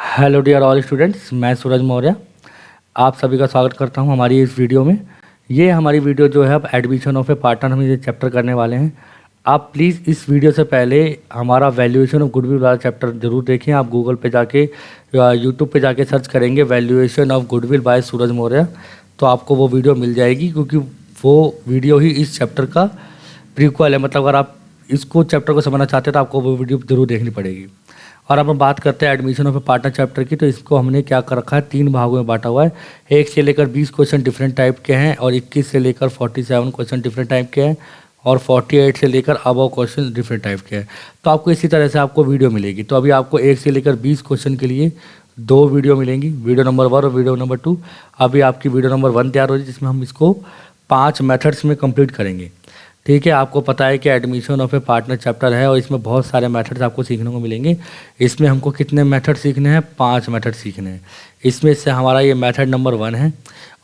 Hello dear all students, मैं सूरज मौर्य आप सभी का स्वागत करता हूं हमारी इस वीडियो में। ये हमारी वीडियो जो है अब एडमिशन ऑफ ए पार्टनर हम ये चैप्टर करने वाले हैं। आप प्लीज़ इस वीडियो से पहले हमारा वैल्यूएशन ऑफ गुडविल वाला चैप्टर जरूर देखें। आप गूगल पे जाके या यूट्यूब पे जाके सर्च करेंगे वैल्यूएशन ऑफ गुडविल बाय सूरज मौर्य, तो आपको वो वीडियो मिल जाएगी, क्योंकि वो वीडियो ही इस चैप्टर का प्रीक्वल है। मतलब अगर आप इसको चैप्टर को समझना चाहते हैं तो आपको वो वीडियो ज़रूर देखनी पड़ेगी। और अब हम बात करते हैं admission of a partner chapter की। तो इसको हमने क्या कर रखा है, 3 भागों में बांटा हुआ है। 1 से लेकर 20 क्वेश्चन डिफरेंट टाइप के हैं, और 21 से लेकर 47 क्वेश्चन डिफरेंट टाइप के हैं, और 48 से लेकर अबव क्वेश्चन डिफरेंट टाइप के हैं। तो आपको इसी तरह से आपको वीडियो मिलेगी। तो अभी आपको 1 से लेकर 20 क्वेश्चन के लिए 2 वीडियो मिलेंगी, वीडियो नंबर 1 और वीडियो नंबर 2। अभी आपकी वीडियो नंबर 1 तैयार हो रही है, जिसमें हम इसको 5 मेथड्स में कंप्लीट करेंगे। ठीक है, आपको पता है कि admission of a partner chapter है और इसमें बहुत सारे मेथड्स आपको सीखने को मिलेंगे। इसमें हमको कितने मेथड सीखने हैं? 5 मेथड सीखने हैं। इसमें से हमारा ये मेथड नंबर 1 है।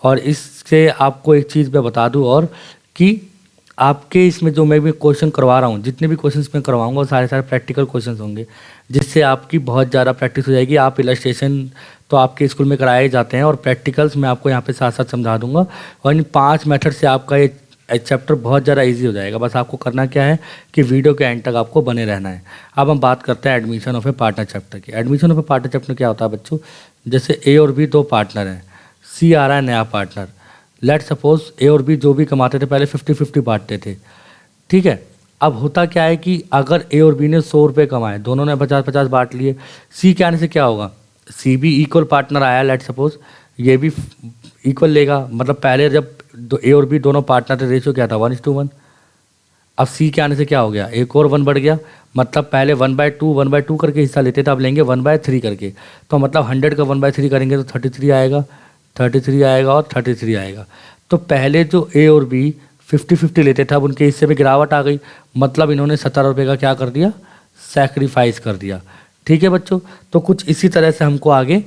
और इससे आपको एक चीज़ मैं बता दूं और कि आपके इसमें जो मैं भी क्वेश्चन करवा रहा हूँ, जितने भी क्वेश्चन मैं करवाऊँगा वो सारे प्रैक्टिकल क्वेश्चन होंगे, जिससे आपकी बहुत ज़्यादा प्रैक्टिस हो जाएगी। आप इलस्ट्रेशन तो आपके स्कूल में कराए जाते हैं, और प्रैक्टिकल्स मैं आपको यहाँ पे साथ साथ समझा दूंगा। और इन 5 मेथड से आपका ये चैप्टर बहुत ज़्यादा इजी हो जाएगा। बस आपको करना क्या है कि वीडियो के एंड तक आपको बने रहना है। अब हम बात करते हैं admission of a partner chapter की। Admission of a partner chapter क्या होता है बच्चों? जैसे ए और बी 2 पार्टनर हैं, सी आ रहा है नया पार्टनर। लेट सपोज ए और बी जो भी कमाते थे पहले 50-50 बांटते थे। ठीक है, अब होता क्या है कि अगर ए और बी ने 100 रुपये कमाए, दोनों ने 50-50 बांट लिए, सी के आने से क्या होगा? सी भी इक्वल पार्टनर आया, लेट सपोज ये भी इक्वल लेगा। मतलब पहले जब ए और बी दोनों पार्टनर थे, रेशियो क्या था? 1:1। अब सी के आने से क्या हो गया? एक और 1 बढ़ गया। मतलब पहले 1/2 करके हिस्सा लेते थे, अब लेंगे 1/3 करके। तो मतलब 100 का 1/3 करेंगे तो 33 आएगा, 33 आएगा और 33 आएगा। तो पहले जो ए और बी 50-50 लेते थे, अब उनके हिस्से में गिरावट आ गई। मतलब इन्होंने 17 रुपये का क्या कर दिया? सैक्रिफाइस कर दिया। ठीक है बच्चों, तो कुछ इसी तरह से हमको आगे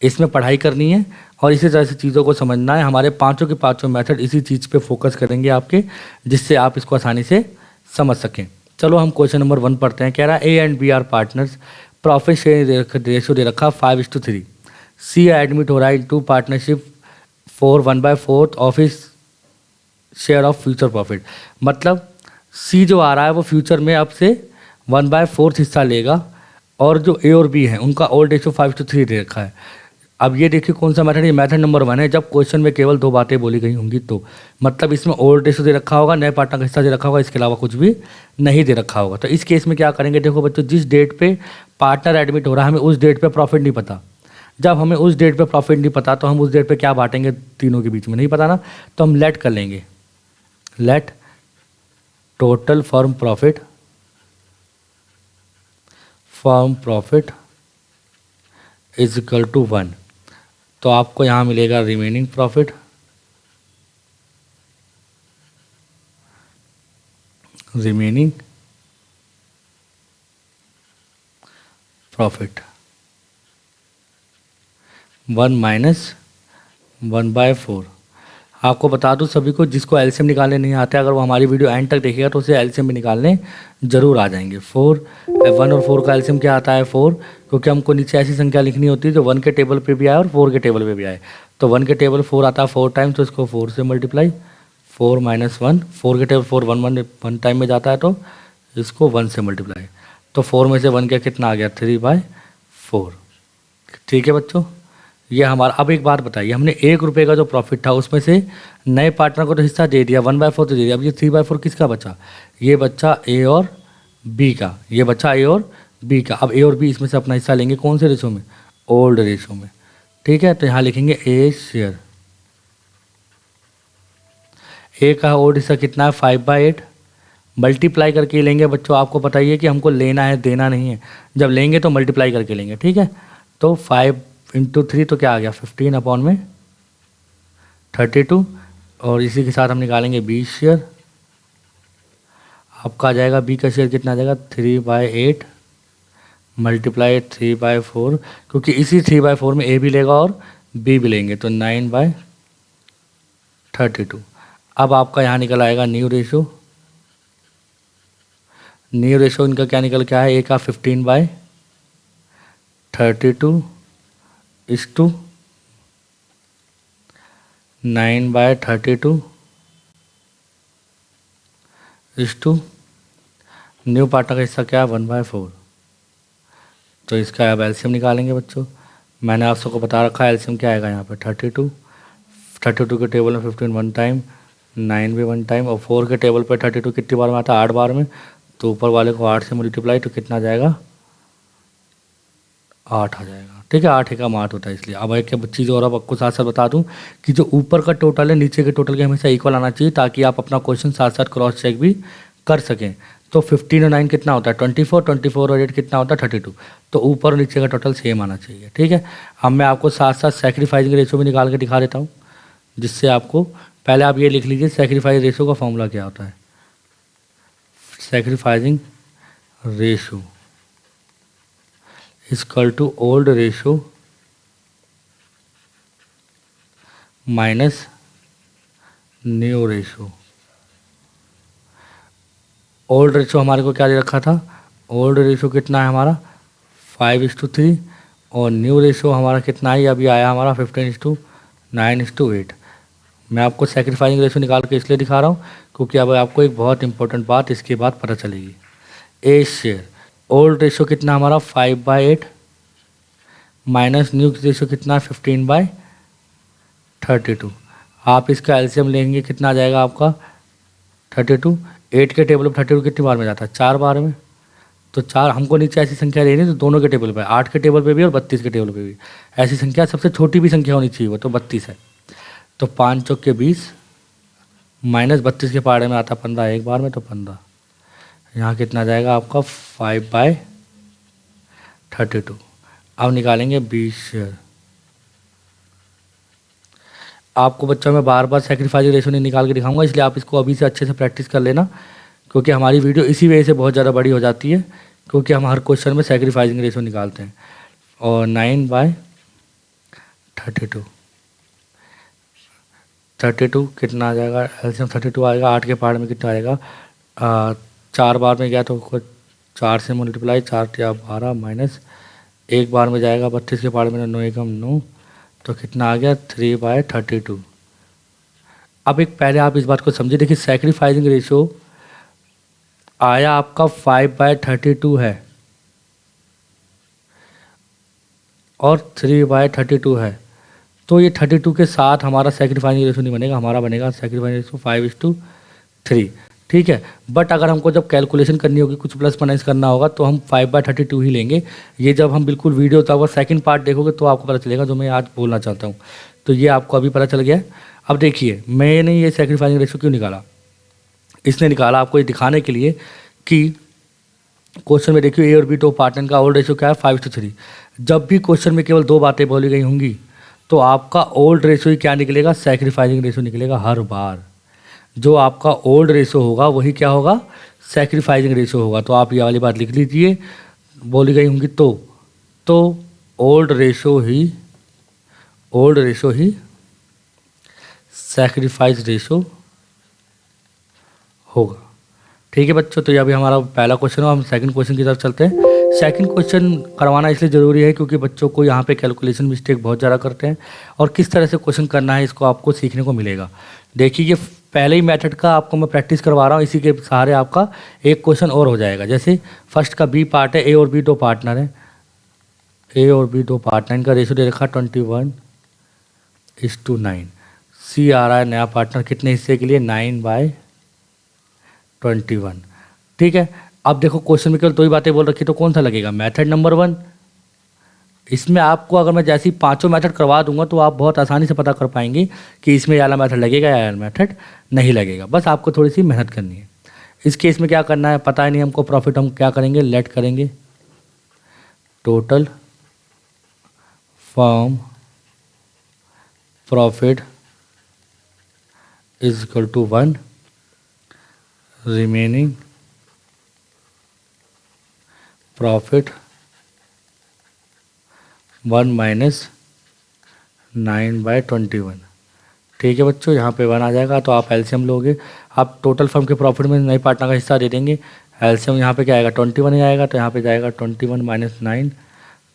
इसमें पढ़ाई करनी है और इसी तरह से चीज़ों को समझना है। हमारे पांचों के पांचों मेथड इसी चीज़ पे फोकस करेंगे आपके, जिससे आप इसको आसानी से समझ सकें। चलो हम क्वेश्चन नंबर 1 पढ़ते हैं। कह रहा है A and B are partners, profit sharing ratio दे रखा 5:3। सी एडमिट हो रहा है into partnership for 1/4 of his share of future profit. मतलब सी जो आ रहा है वो फ्यूचर में अब से 1/4 हिस्सा लेगा, और जो ए और बी है उनका ओल्ड रेशियो 5:3 दे रखा है। अब ये देखिए कौन सा मेथड? ये मेथड नंबर 1 है। जब क्वेश्चन में केवल 2 बातें बोली गई होंगी तो मतलब इसमें ओल्ड रेशियो दे रखा होगा, नए पार्टनर का हिस्सा दे रखा होगा, इसके अलावा कुछ भी नहीं दे रखा होगा। तो इस केस में क्या करेंगे? देखो बच्चों, जिस डेट पे पार्टनर एडमिट हो रहा है हमें उस डेट पे प्रॉफिट नहीं पता। जब हमें उस डेट पे प्रॉफिट नहीं पता तो हम उस डेट पे क्या बांटेंगे? तीनों के बीच में नहीं पता ना, तो हम लेट कर लेंगे। Let total firm profit is equal to 1। तो आपको यहाँ मिलेगा remaining profit, remaining profit 1 minus 1/4। आपको बता दूं सभी को, जिसको एलसीएम निकालने नहीं आता है, अगर वो हमारी वीडियो एंड तक देखेगा तो उसे एलसीएम भी निकालने जरूर आ जाएंगे। 1 और 4 का एलसीएम क्या आता है? 4, क्योंकि हमको नीचे ऐसी संख्या लिखनी होती है जो 1 के टेबल पे भी आए और 4 के टेबल पे भी आए। तो 1 के टेबल 4 आता है 4 टाइम, तो इसको 4 से मल्टीप्लाई, 4 माइनस 1, 4 के टेबल 4 1 टाइम में जाता है, तो इसको 1 से मल्टीप्लाई। तो 4 में से 1 का कितना आ गया? 3/4। ठीक है बच्चों, ये हमारा। अब एक बात बताइए, हमने 1 रुपये का जो प्रॉफिट था उसमें से नए पार्टनर को तो हिस्सा दे दिया, 1/4 तो दे दिया। अब ये 3/4 किसका बचा? ये बच्चा ए और बी का, ये बच्चा ए और बी का। अब ए और बी इसमें से अपना हिस्सा लेंगे कौन से रेशो में? ओल्ड रेशो में। ठीक है, तो यहाँ लिखेंगे ए शेयर। ए का ओल्ड हिस्सा कितना है? 5/8। मल्टीप्लाई करके लेंगे बच्चों, आपको बताइए कि हमको लेना है, देना नहीं है। जब लेंगे तो मल्टीप्लाई करके लेंगे। ठीक है, तो 5 × 3 तो क्या आ गया? 15/32। और इसी के साथ हम निकालेंगे 20 शेयर। आपका आ जाएगा बी का शेयर कितना आ जाएगा? 3/8 मल्टीप्लाई 3/4, क्योंकि इसी 3/4 में ए भी लेगा और बी भी लेंगे, तो 9/32। अब आपका यहाँ निकल आएगा न्यू रेशो। न्यू रेशो इनका क्या निकल के आया? ए का 15/32 इस टू 9/32 इस टू न्यू पार्टनर का हिस्सा क्या है 1/4। तो इसका अब एलसीएम निकालेंगे बच्चों। मैंने आप सबको बता रखा है एलसीएम क्या आएगा यहाँ पे 32 के टेबल में 15 वन टाइम, 9 भी वन टाइम, और 4 के टेबल पे 32 कितनी बार में आता है 8 बार में। तो ऊपर वाले को 8 से मल्टीप्लाई तो कितना जाएगा 8 आ जाएगा। ठीक है, 8 एकम 8 होता है इसलिए। अब एक चीज़ और अब आपको साथ साथ बता दूं कि जो ऊपर का टोटल है नीचे के टोटल के हमेशा इक्वल आना चाहिए, ताकि आप अपना क्वेश्चन साथ साथ क्रॉस चेक भी कर सकें। तो 15 और 9 कितना होता है 24 और 8 कितना होता है 32। तो ऊपर और नीचे का टोटल सेम आना चाहिए। ठीक है, अब मैं आपको साथ साथ सैक्रिफाइसिंग रेशो भी निकाल के दिखा देता हूँ, जिससे आपको पहले आप ये लिख लीजिए सैक्रिफाइस रेशो का फॉर्मूला क्या होता है। Sacrificing ratio equal to old ratio minus new ratio. Old ratio हमारे को क्या दे रखा था, ओल्ड रेशो कितना है हमारा 5:3, और न्यू रेशो हमारा कितना है अभी आया हमारा 15:9:8। मैं आपको सैक्रिफाइसिंग रेशो निकाल के इसलिए दिखा रहा हूँ क्योंकि अब आपको एक बहुत इंपॉर्टेंट बात इसके बाद पता चलेगी। ए शेयर ओल्ड रेशो कितना हमारा 5/8 माइनस न्यू रेशो कितना 15/32। आप इसका एलसीएम लेंगे कितना आ जाएगा आपका 32। 8 के टेबल पर 32 कितनी बार में जाता है 4 बार में। तो 4 हमको नीचे ऐसी संख्या लेनी तो दोनों के टेबल पे 8 के टेबल पे भी और 32 के टेबल पे भी ऐसी संख्या सबसे छोटी भी संख्या होनी चाहिए, वो तो 32 है। तो 5 चौक के 20 माइनस 32 के पहाड़े में आता 15 एक बार में, तो 15 यहाँ कितना जाएगा आपका 5/32। अब निकालेंगे 20 शेयर। आपको बच्चों में बार बार सैक्रिफाइस रेशो नहीं निकाल के दिखाऊंगा, इसलिए आप इसको अभी से अच्छे से प्रैक्टिस कर लेना, क्योंकि हमारी वीडियो इसी वजह से बहुत ज़्यादा बड़ी हो जाती है, क्योंकि हम हर क्वेश्चन में सैक्रिफाइसिंग रेशो निकालते हैं। और 9/32 कितना आ जाएगा एलसीएम 32 आएगा। 8 के पहाड़ में कितना आएगा 4 बार में गया तो 4 से मल्टीप्लाई 4 या 12 माइनस एक बार में जाएगा 32 के पहाड़ में 9 एकम 9, तो कितना आ गया 3/32। अब एक पहले आप इस बात को समझिए, देखिए सैक्रिफाइसिंग रेशो आया आपका 5/32 है और 3/32 है, तो ये 32 के साथ हमारा सैक्रिफाइसिंग रेशो नहीं बनेगा, हमारा बनेगा सैक्रिफाइसिंग रेशो 5:3। ठीक है, बट अगर हमको जब कैलकुलेशन करनी होगी कुछ प्लस माइनस करना होगा तो हम 5/32 ही लेंगे। ये जब हम बिल्कुल वीडियो तक सेकंड पार्ट देखोगे तो आपको पता चलेगा, जो मैं आज बोलना चाहता हूँ। तो ये आपको अभी पता चल गया। अब देखिए मैंने ये सैक्रिफाइसिंग रेशो क्यों निकाला, इसने निकाला आपको ये दिखाने के लिए कि क्वेश्चन में देखिए ए और बी दो पार्टनर का ओल्ड रेशो क्या है 5:3। जब भी क्वेश्चन में केवल दो बातें बोली गई होंगी तो आपका ओल्ड रेशो ही क्या निकलेगा सैक्रिफाइसिंग रेशो निकलेगा हर बार। जो आपका ओल्ड रेशो होगा वही क्या होगा सैक्रिफाइसिंग रेशो होगा। तो आप ये वाली बात लिख लीजिए, बोली गई होंगी तो ओल्ड रेशो ही सैक्रिफाइस रेशो होगा। ठीक है बच्चों, तो ये अभी हमारा पहला क्वेश्चन है। हम सेकंड क्वेश्चन की तरफ चलते हैं। सेकंड क्वेश्चन करवाना इसलिए ज़रूरी है क्योंकि बच्चों को यहाँ पे कैलकुलेशन मिस्टेक बहुत ज़्यादा करते हैं, और किस तरह से क्वेश्चन करना है इसको आपको सीखने को मिलेगा। देखिए ये पहले ही मेथड का आपको मैं प्रैक्टिस करवा रहा हूँ, इसी के सहारे आपका एक क्वेश्चन और हो जाएगा। जैसे फर्स्ट का बी पार्ट है, ए और बी दो पार्टनर हैं, ए और बी दो पार्टनर, इनका रेशो दे रखा 21:9। सी आ रहा है नया पार्टनर कितने हिस्से के लिए 9/21। ठीक है, अब देखो क्वेश्चन में केवल दो ही बातें बोल रखी, तो कौन सा लगेगा मेथड नंबर 1। इसमें आपको अगर मैं जैसी पांचों मेथड करवा दूंगा तो आप बहुत आसानी से पता कर पाएंगे कि इसमें वाला मेथड लगेगा या मेथड नहीं लगेगा। बस आपको थोड़ी सी मेहनत करनी है। इस केस में क्या करना है पता ही नहीं हमको, प्रॉफिट हम क्या करेंगे लेट करेंगे total firm profit is equal to 1 remaining profit 1 minus 9/21। ठीक है बच्चों, यहाँ पे 1 आ जाएगा तो आप एलसीएम लोगे। आप टोटल फर्म के प्रॉफिट में नए पार्टनर का हिस्सा दे देंगे। एलसीएम यहाँ पे क्या आएगा 21 ही आएगा, तो यहाँ पे जाएगा 21 माइनस 9,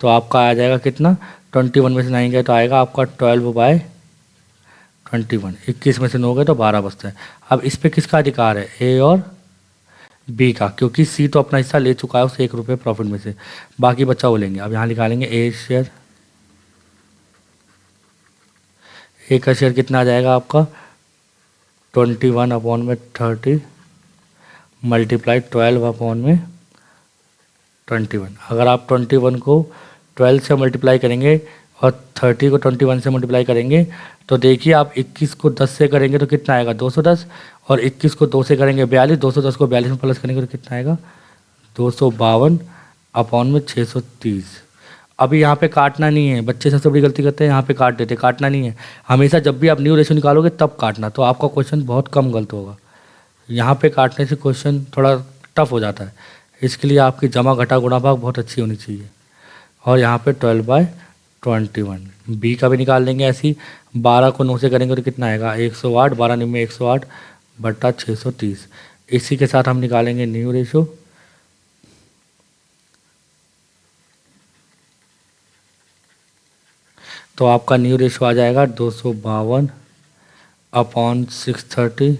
तो आपका आ जाएगा कितना 21 में से 9 गए तो आएगा आपका 12/21। 21 में से 9 गए तो 12 बचता है। अब इस पे किसका अधिकार है, ए और बी का, क्योंकि सी तो अपना हिस्सा ले चुका है उस 1 रुपये प्रॉफिट में से, बाकी बच्चा वो लेंगे। अब यहाँ निकालेंगे ए शेयर, ए का शेयर कितना आ जाएगा आपका 21/30 मल्टीप्लाई 12/21। अगर आप 21 को 12 से मल्टीप्लाई करेंगे और 30 को 21 से मल्टीप्लाई करेंगे तो देखिए आप 21 को 10 से करेंगे तो कितना आएगा 210, और 21 को 2 से करेंगे 42, 210 को 42 में प्लस करेंगे तो कितना आएगा 252/630। अभी यहाँ पे काटना नहीं है, बच्चे सबसे बड़ी गलती करते हैं यहाँ पे काट देते, काटना नहीं है। हमेशा जब भी आप न्यू रेशो निकालोगे तब काटना, तो आपका क्वेश्चन बहुत कम गलत होगा। यहाँ पे काटने से क्वेश्चन थोड़ा टफ हो जाता है, इसके लिए आपकी जमा घटा गुणा भाग बहुत अच्छी होनी चाहिए। और यहाँ पे 12/21 बी का भी निकाल लेंगे ऐसे ही। 12 को 9 से करेंगे तो कितना आएगा 108, 12 में 108/630। इसी के साथ हम निकालेंगे न्यू रेशो। तो आपका न्यू रेशो आ जाएगा 252/630,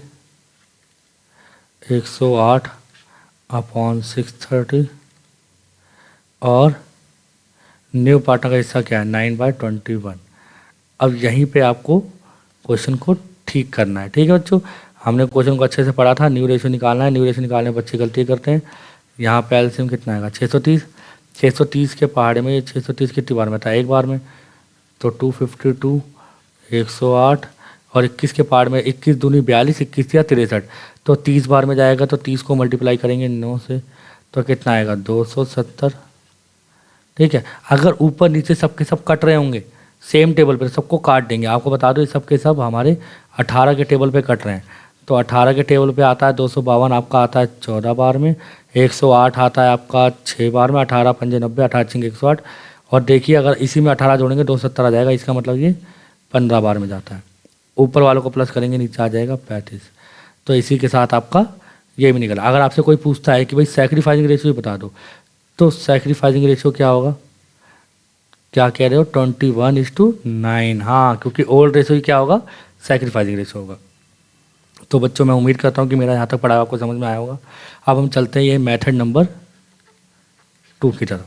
108/630, और न्यू पार्टनर का हिस्सा क्या है 9/21। अब यहीं पे आपको क्वेश्चन को ठीक करना है। ठीक है बच्चों, हमने क्वेश्चन को अच्छे से पढ़ा था। न्यू रेशो निकालना है, न्यू रेशो निकालने में बच्चे गलती करते हैं। यहाँ पे एलसीएम कितना आएगा 630, 630 के पहाड़े में 630 कितनी बार में था, एक बार में, तो 252, 108, और 21 के पहाड़ में 21 दूनी 42, 21 या 63, तो 30 बार में जाएगा, तो 30 को मल्टीप्लाई करेंगे 9 से तो कितना आएगा 270। ठीक है, अगर ऊपर नीचे सब के सब कट रहे होंगे सेम टेबल पर, सबको काट देंगे। आपको बता दो ये सब के सब हमारे 18 के टेबल पे कट रहे हैं, तो 18 के टेबल पे आता है 252, आपका आता है 14 बार में, 108 आता है आपका 6 बार में, 18 पंजे 90, 18 छिंग 108, और देखिए अगर इसी में 18 जोड़ेंगे 270 आ जाएगा, इसका मतलब ये 15 बार में जाता है। ऊपर वालों को प्लस करेंगे नीचे आ जाएगा 35। तो इसी के साथ आपका ये भी निकला। अगर आपसे कोई पूछता है कि भाई सैक्रिफाइसिंग रेशियो बता दो, तो सैक्रिफाइसिंग रेशियो क्या होगा, क्या कह रहे हो 21:9। हाँ, क्योंकि ओल्ड रेशियो ही क्या होगा सैक्रिफाइसिंग रेशियो होगा। तो बच्चों मैं उम्मीद करता हूँ कि मेरा यहाँ तक पढ़ाया आपको समझ में आया होगा। अब हम चलते हैं ये मेथड नंबर 2 की तरफ।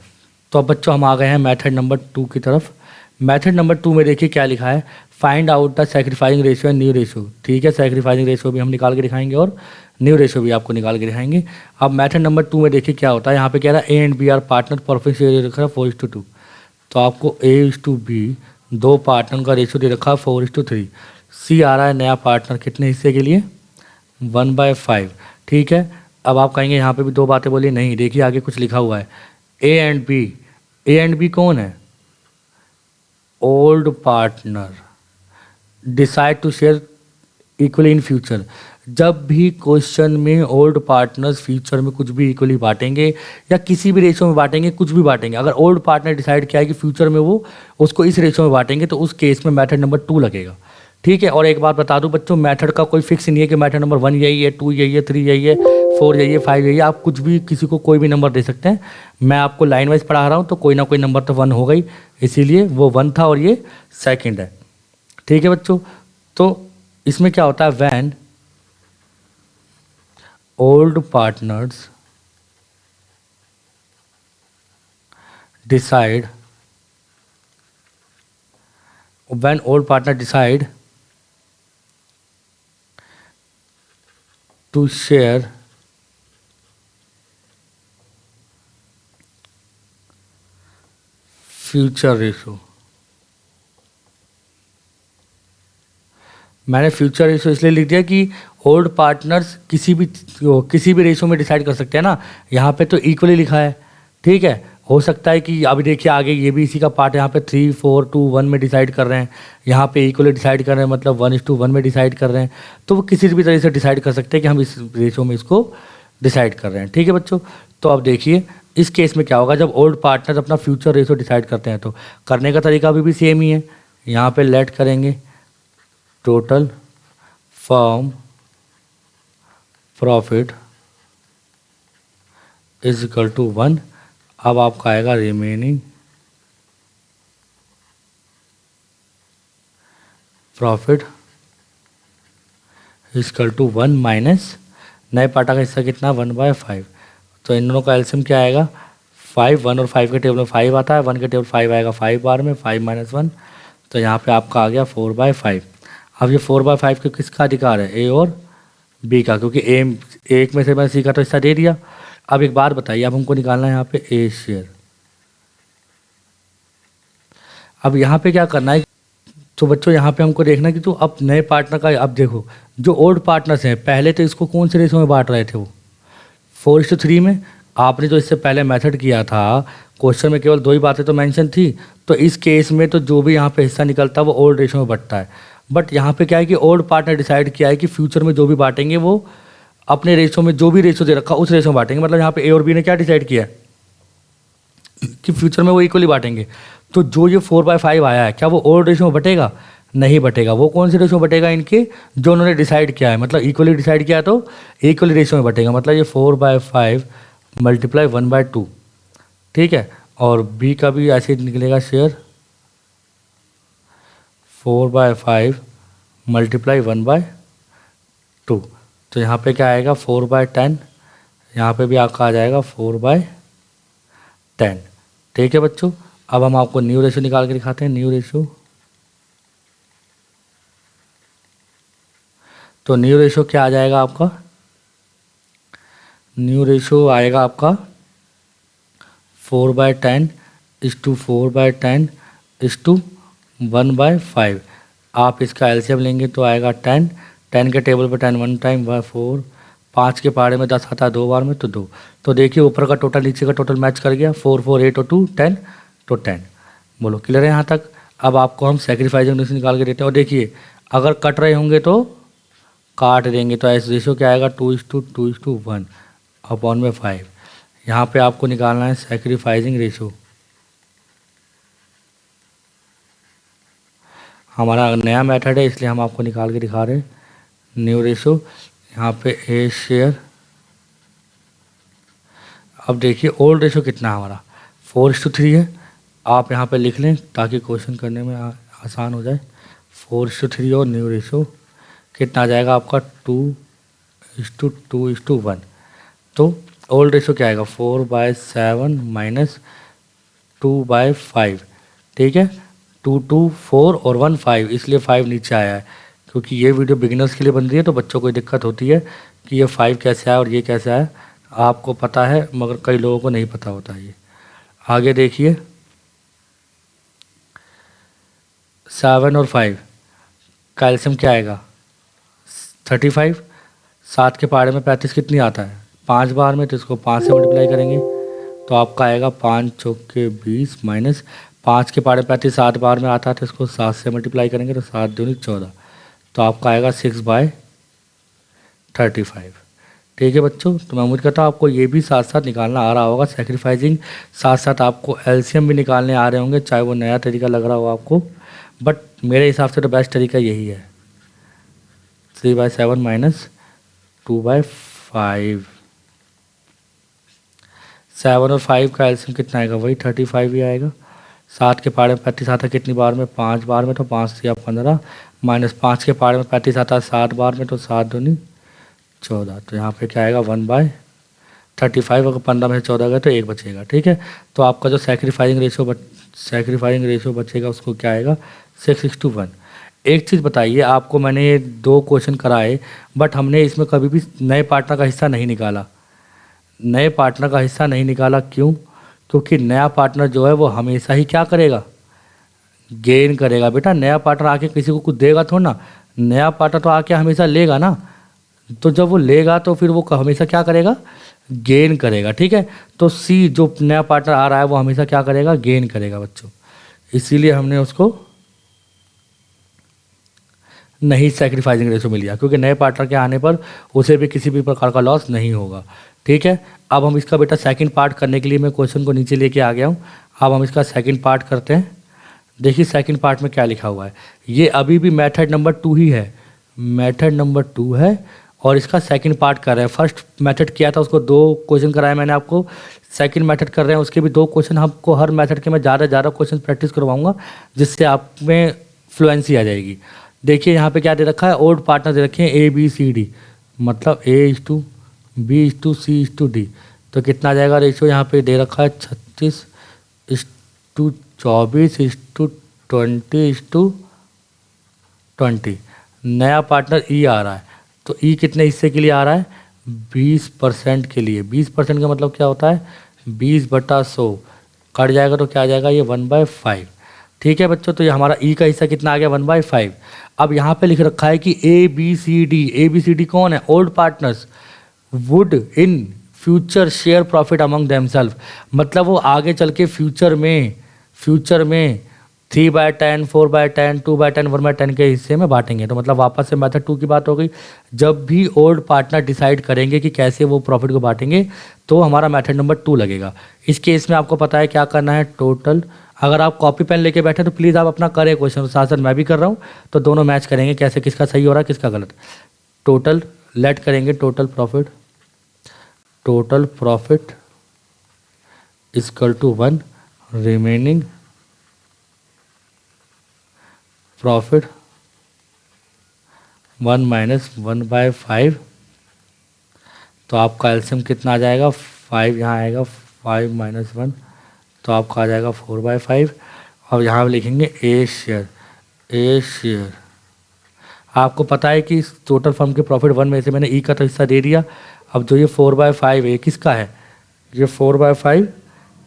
तो अब बच्चों हम आ गए हैं मेथड नंबर 2 की तरफ। मेथड नंबर 2 में देखिए क्या लिखा है, find out the sacrificing ratio and new ratio. ठीक है, सैक्रिफाइसिंग रेशियो भी हम निकाल के दिखाएंगे और न्यू रेशियो भी आपको निकाल के दिखाएंगे। अब मेथड नंबर 2 में देखिए क्या होता है, यहाँ पे कह रहा है A and B are partner profit share रखा है 4:2। तो आपको A/B दो पार्टनर का रेशियो दे रखा है 4:3। सी आ रहा है नया पार्टनर कितने हिस्से के लिए 1/5। ठीक है, अब आप कहेंगे यहाँ पे भी दो बातें बोलिए, नहीं, देखिए आगे कुछ लिखा हुआ है A and B. A and B कौन है, old partner, decide to share equally in future. जब भी क्वेश्चन में ओल्ड पार्टनर्स फ्यूचर में कुछ भी इक्वली बांटेंगे या किसी भी रेशो में बांटेंगे, कुछ भी बांटेंगे, अगर ओल्ड पार्टनर डिसाइड किया है कि फ्यूचर में वो उसको इस रेशो में बांटेंगे तो उस केस में मेथड नंबर 2 लगेगा। ठीक है, और एक बात बता दूं बच्चों, मेथड का कोई फिक्स नहीं है कि मेथड नंबर 1 यही है, 2 यही है, 3 यही है, 4 यही है, 5 यही है। आप कुछ भी किसी को कोई भी नंबर दे सकते हैं। मैं आपको लाइन वाइज पढ़ा रहा हूँ तो कोई ना कोई नंबर तो 1 हो गई, इसीलिए वो 1 था और ये सेकेंड है। ठीक है बच्चों, तो इसमें क्या होता है, van old partners decide, when old partner decide to share future ratio। मैंने फ्यूचर रेशो इसलिए लिख दिया कि ओल्ड पार्टनर्स किसी भी रेशो में डिसाइड कर सकते हैं ना, यहाँ पे तो इक्वली लिखा है। ठीक है, हो सकता है कि अभी देखिए आगे ये भी इसी का पार्ट है, यहाँ पे 3, 4, 2, 1 में डिसाइड कर रहे हैं, यहाँ पे इक्वली डिसाइड कर रहे हैं, मतलब 1:1 में डिसाइड कर रहे हैं। तो वो किसी भी तरह से डिसाइड कर सकते हैं कि हम इस रेशो में इसको डिसाइड कर रहे हैं। ठीक है बच्चों, तो अब देखिए इस केस में क्या होगा, जब ओल्ड पार्टनर्स अपना फ्यूचर रेशो डिसाइड करते हैं तो करने का तरीका भी सेम ही है। यहाँ पर लेट करेंगे total firm profit is equal to 1। अब आपका आएगा remaining profit is equal to 1 minus नए पार्टा का हिस्सा कितना 1/5। तो इन दोनों का एलसीएम क्या आएगा 5, 1 और 5 के टेबल में 5 आता है, 1 के टेबल 5 आएगा 5 बार में, 5 माइनस 1, तो यहाँ पे आपका आ गया 4/5। अब ये 4/5 के किसका अधिकार है, ए और बी का, क्योंकि ए एक में से मैंने सी का तो हिस्सा दे दिया। अब एक बात बताइए, अब हमको निकालना है यहाँ पे ए शेयर। अब यहाँ पे क्या करना है, तो बच्चों यहाँ पे हमको देखना है कि तो अब नए पार्टनर का, अब देखो जो ओल्ड पार्टनर्स हैं पहले तो इसको कौन से रेशो में बांट रहे थे, वो 4:3 में। आपने जो इससे पहले मेथड किया था, क्वेश्चन में केवल 2 ही बातें तो मेंशन थी, तो इस केस में तो जो भी यहाँ पे हिस्सा निकलता है वो ओल्ड रेशो में बंटता है। बट यहाँ पे क्या है कि ओल्ड पार्टनर डिसाइड किया है कि फ्यूचर में जो भी बांटेंगे वो अपने रेशो में जो भी रेशो दे रखा उस रेशो में बांटेंगे। मतलब यहाँ पे ए और बी ने क्या डिसाइड किया है कि फ्यूचर में वो इक्वली बांटेंगे। तो जो ये 4/5 आया है क्या वो ओल्ड रेशो में बटेगा, नहीं बटेगा। वो कौन से रेशो में बटेगा, इनके जो उन्होंने डिसाइड किया है, मतलब इक्वली डिसाइड किया है तो इक्वली रेशो में बटेगा। मतलब ये 4/5 मल्टीप्लाई 1/2, ठीक है। और बी का भी ऐसे निकलेगा शेयर 4/5 मल्टीप्लाई 1/2। तो यहाँ पे क्या आएगा 4/10, यहाँ पे भी आपका आ जाएगा 4/10, ठीक है बच्चों। अब हम आपको न्यू रेशो निकाल के दिखाते हैं। न्यू रेशो, तो न्यू रेशो क्या आ जाएगा आपका, न्यू रेशो आएगा आपका 4/10 इस टू 4/10 इस टू 1/5। आप इसका एलसीएम लेंगे तो आएगा 10, 10 के टेबल पर 10 1 टाइम 4, 5 के पहाड़े में 10 आता है 2 बार में तो 2। तो देखिए ऊपर का टोटल नीचे का टोटल मैच कर गया, 4 4 8 और 2 10, तो 10। बोलो क्लियर है यहाँ तक। अब आपको हम सेक्रीफाइसिंग रेशो निकाल के देते हैं, और देखिए अगर कट रहे होंगे तो काट देंगे, तो ऐसे रेशो क्या आएगा 2:2:1 अपॉन में 5। यहाँ पे आपको निकालना है सेक्रीफाइसिंग रेशो। हमारा नया मेथड है इसलिए हम आपको निकाल के दिखा रहे हैं। न्यू रेशो, यहाँ पे ए शेयर। अब देखिए ओल्ड रेशो कितना है हमारा 4:3 है। आप यहाँ पे लिख लें ताकि क्वेश्चन करने में आसान हो जाए। 4:3 और न्यू रेशो कितना आ जाएगा आपका 2:2:1। तो ओल्ड रेशो क्या आएगा 4/7 माइनस 2/5, ठीक है। 2 2 4 और 1 5, इसलिए 5 नीचे आया है क्योंकि ये वीडियो बिगिनर्स के लिए बन रही है, तो बच्चों को दिक्कत होती है कि ये 5 कैसे आया और ये कैसे आया। आपको पता है मगर कई लोगों को नहीं पता होता है। ये आगे देखिए 7 और 5 का एलसीएम क्या आएगा 35। 7 के पहाड़े में 35 कितनी आता है 5 बार में, तो इसको 5 से मल्टीप्लाई करेंगे तो आपका आएगा 5 चौके 20 माइनस 5 के पहाड़े 35 7 बार में आता है, तो इसको 7 से मल्टीप्लाई करेंगे तो 7 दूनी 14, तो आपका आएगा 6/35, ठीक है बच्चों। तो मैं उम्मीद करता हूँ आपको ये भी साथ साथ निकालना आ रहा होगा। सेक्रीफाइसिंग साथ साथ आपको एलसीएम भी निकालने आ रहे होंगे, चाहे वो नया तरीका लग रहा हो आपको, बट मेरे हिसाब से तो बेस्ट तरीका यही है 3/7 माइनस 2/5। 7 और 5 का एलसीएम कितना आएगा वही 35 ही आएगा। 7 के पहाड़े में 35 आता है कितनी बार में 5 बार में, तो 5 से 15 माइनस 5 के पहाड़े में 35 आता है 7 बार में, तो 7 दूनी 14, तो यहाँ पे क्या आएगा 1/35। अगर 15 में से 14 गए तो 1 बचेगा, ठीक है। तो आपका जो सेक्रीफाइसिंग रेशो बचेगा उसको क्या आएगा 6:1। एक चीज़ बताइए आपको, मैंने ये 2 क्वेश्चन कराए बट हमने इसमें कभी भी नए पार्टनर का हिस्सा नहीं निकाला। नए पार्टनर का हिस्सा नहीं निकाला क्यों, क्योंकि नया पार्टनर जो है वो हमेशा ही क्या करेगा गेन करेगा। बेटा नया पार्टनर आके किसी को कुछ देगा थोड़ा ना, नया पार्टनर तो आके हमेशा लेगा ना, तो जब वो लेगा तो फिर वो हमेशा क्या करेगा गेन करेगा, ठीक है। तो सी जो नया पार्टनर आ रहा है वो हमेशा क्या करेगा गेन करेगा बच्चों, इसीलिए हमने उसको नहीं सेक्रीफाइसिंग रेशो मिल गया, क्योंकि नए पार्टनर के आने पर उसे भी किसी भी प्रकार का लॉस नहीं होगा, ठीक है। अब हम इसका बेटा सेकंड पार्ट करने के लिए मैं क्वेश्चन को नीचे लेके आ गया हूँ। अब हम इसका सेकंड पार्ट करते हैं। देखिए सेकंड पार्ट में क्या लिखा हुआ है, ये अभी भी मेथड नंबर 2 ही है, मेथड नंबर 2 है और इसका सेकंड पार्ट कर रहे हैं। फर्स्ट मेथड किया था उसको 2 क्वेश्चन कराए मैंने आपको, सेकंड मेथड कर रहे हैं उसके भी 2 क्वेश्चन। आपको हर मेथड के मैं ज़्यादा क्वेश्चन प्रैक्टिस करवाऊँगा जिससे आप में फ्लुएंसी आ जाएगी। देखिए यहाँ पे क्या दे रखा है, ओड पार्टनर दे रखे हैं ए बी सी डी, मतलब A:B:C:D। तो कितना आ जाएगा रेशियो, यहाँ पे दे रखा है 36:24:20:20। नया पार्टनर ई आ रहा है, तो ई कितने हिस्से के लिए आ रहा है, 20% के लिए। 20% का मतलब क्या होता है, 20/100 कट जाएगा तो क्या आ जाएगा, ये 1/5। ठीक है बच्चों, तो ये हमारा ई का हिस्सा कितना आ गया, 1/5। अब यहाँ पे लिख रखा है कि A B C D कौन है, old partners would in future share profit among themself, मतलब वो आगे चल के फ्यूचर में 3/10, 4/10, 2/10, 1/10 के हिस्से में बांटेंगे। तो मतलब वापस से मेथड 2 की बात हो गई। जब भी ओल्ड पार्टनर डिसाइड करेंगे कि कैसे वो प्रॉफिट को बांटेंगे, तो हमारा मेथड नंबर 2 लगेगा। इस केस में आपको पता है क्या करना है, टोटल। अगर आप कॉपी पेन लेके बैठे तो प्लीज़ आप अपना करें क्वेश्चन, साथ साथ मैं भी कर रहा हूँ, तो दोनों मैच करेंगे कैसे, किसका सही हो रहा है किसका गलत। टोटल लेट करेंगे, total profit equal to 1, remaining profit 1 minus 1/5। तो आपका एलसीएम कितना आ जाएगा, 5 यहाँ आएगा, 5 माइनस 1, तो आपका आ जाएगा 4/5। और यहाँ पे लिखेंगे ए शेयर। आपको पता है कि इस टोटल फर्म के प्रॉफिट 1 में से मैंने ई का तो हिस्सा दे दिया। अब जो ये 4/5 है किसका है, ये 4/5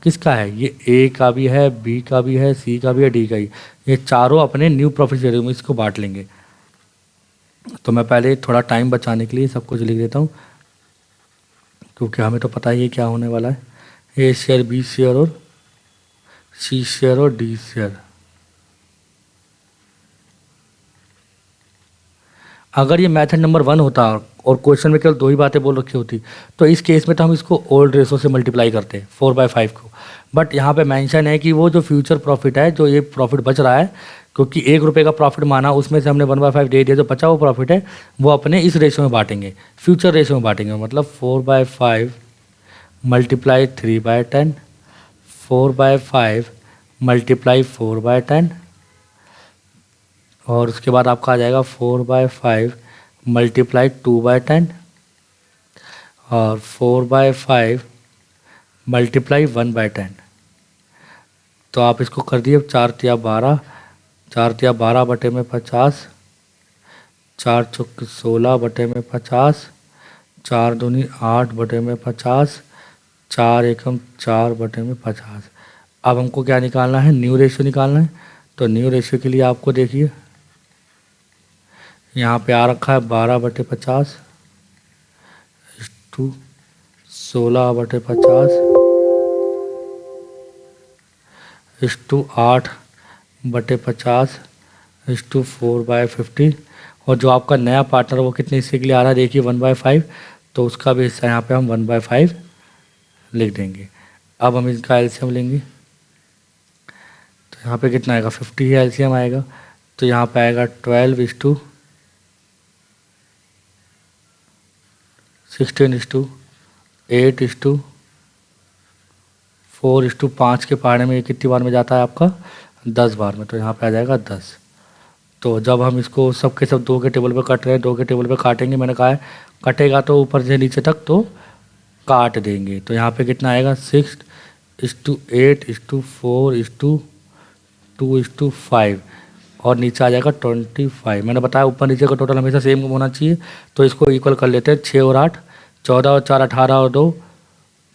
किसका है, ये ए का भी है, बी का भी है, सी का भी है, डी का ही। ये चारों अपने न्यू प्रॉफिट शेयर में इसको बांट लेंगे। तो मैं पहले थोड़ा टाइम बचाने के लिए सब कुछ लिख देता हूँ, क्योंकि हमें तो पता ही है क्या होने वाला है। ए शेयर, बी शेयर और सी शेयर और डी शेयर। अगर ये मेथड नंबर 1 होता और क्वेश्चन में केवल 2 ही बातें बोल रखी होती, तो इस केस में तो हम इसको ओल्ड रेशो से मल्टीप्लाई करते हैं 4/5 को। बट यहाँ पे मेंशन है कि वो जो फ्यूचर प्रॉफिट है, जो ये प्रॉफिट बच रहा है, क्योंकि 1 रुपये का प्रॉफिट माना, उसमें से हमने 1/5 दे दिया, जो बचा वो प्रॉफिट है वो अपने इस रेशो में बांटेंगे, फ्यूचर रेशो में बांटेंगे। मतलब 4/5 मल्टीप्लाई 3/10, 4/5 मल्टीप्लाई 4/10, और उसके बाद आपका आ जाएगा 4/5 मल्टीप्लाई 2/10, और 4/5 मल्टीप्लाई 1/10। तो आप इसको कर दिए 4×3=12, 4×12/50, 4×4=16/50, 4×2=8/50, 4×1=4/50। अब हमको क्या निकालना है, न्यू रेशियो निकालना है। तो न्यू रेशियो के लिए आपको देखिए यहाँ पे आ रखा है 12/50 टू 16/50 टू 8/50 टू 4/50। और जो आपका नया पार्टनर वो कितने हिस्से के लिए आ रहा है, देखिए 1/5, तो उसका भी हिस्सा यहाँ पे हम 1/5 लिख देंगे। अब हम इसका एलसीएम लेंगे, तो यहाँ पे कितना आएगा, 50 है एलसीएम आएगा। तो यहाँ पे आएगा 12:16:4 8:4:5 के पहाड़े में ये कितनी बार में जाता है आपका, 10 बार में। तो यहाँ पे आ जाएगा 10। तो जब हम इसको सब के सब 2 के टेबल पे कट रहे हैं, 2 के टेबल पे काटेंगे, मैंने कहा है कटेगा तो ऊपर से नीचे तक तो काट देंगे। तो यहाँ पे कितना आएगा, 6:8:4:2:5, और नीचे आ जाएगा 25। मैंने बताया ऊपर नीचे का टोटल हमेशा सेम होना चाहिए, तो इसको इक्वल कर लेते हैं। 6 और 8 14, और 4 18, और 2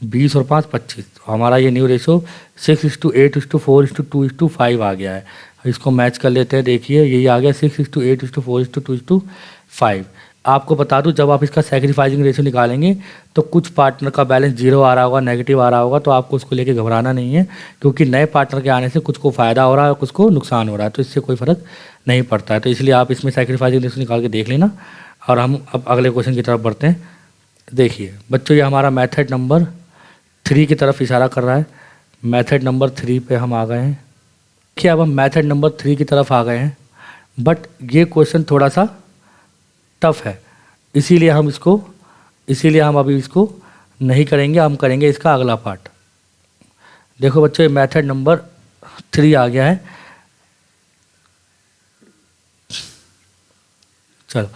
20, और 5 25। तो हमारा ये न्यू रेशो 6:8:4:2:5 आ गया है। इसको मैच कर लेते हैं, देखिए यही आ गया 6:8:4:2:5। आपको बता दूं, जब आप इसका सैक्रिफाइसिंग रेशो निकालेंगे तो कुछ पार्टनर का बैलेंस 0 आ रहा होगा, नेगेटिव आ रहा होगा, तो आपको उसको लेके घबराना नहीं है, क्योंकि नए पार्टनर के आने से कुछ को फ़ायदा हो रहा है और कुछ को नुकसान हो रहा है, तो इससे कोई फ़र्क नहीं पड़ता है। तो इसलिए आप इसमें सैक्रिफाइसिंग रेशो निकाल के देख लेना। और हम अब अगले क्वेश्चन की तरफ बढ़ते हैं। देखिए बच्चों, ये हमारा मेथड नंबर 3 की तरफ इशारा कर रहा है। मेथड नंबर 3 पे हम आ गए हैं। कि अब हम मेथड नंबर 3 की तरफ आ गए हैं, बट ये क्वेश्चन थोड़ा सा टफ है, इसीलिए हम अभी इसको नहीं करेंगे, हम करेंगे इसका अगला पार्ट। देखो बच्चों, ये मेथड नंबर 3 आ गया है। चलो,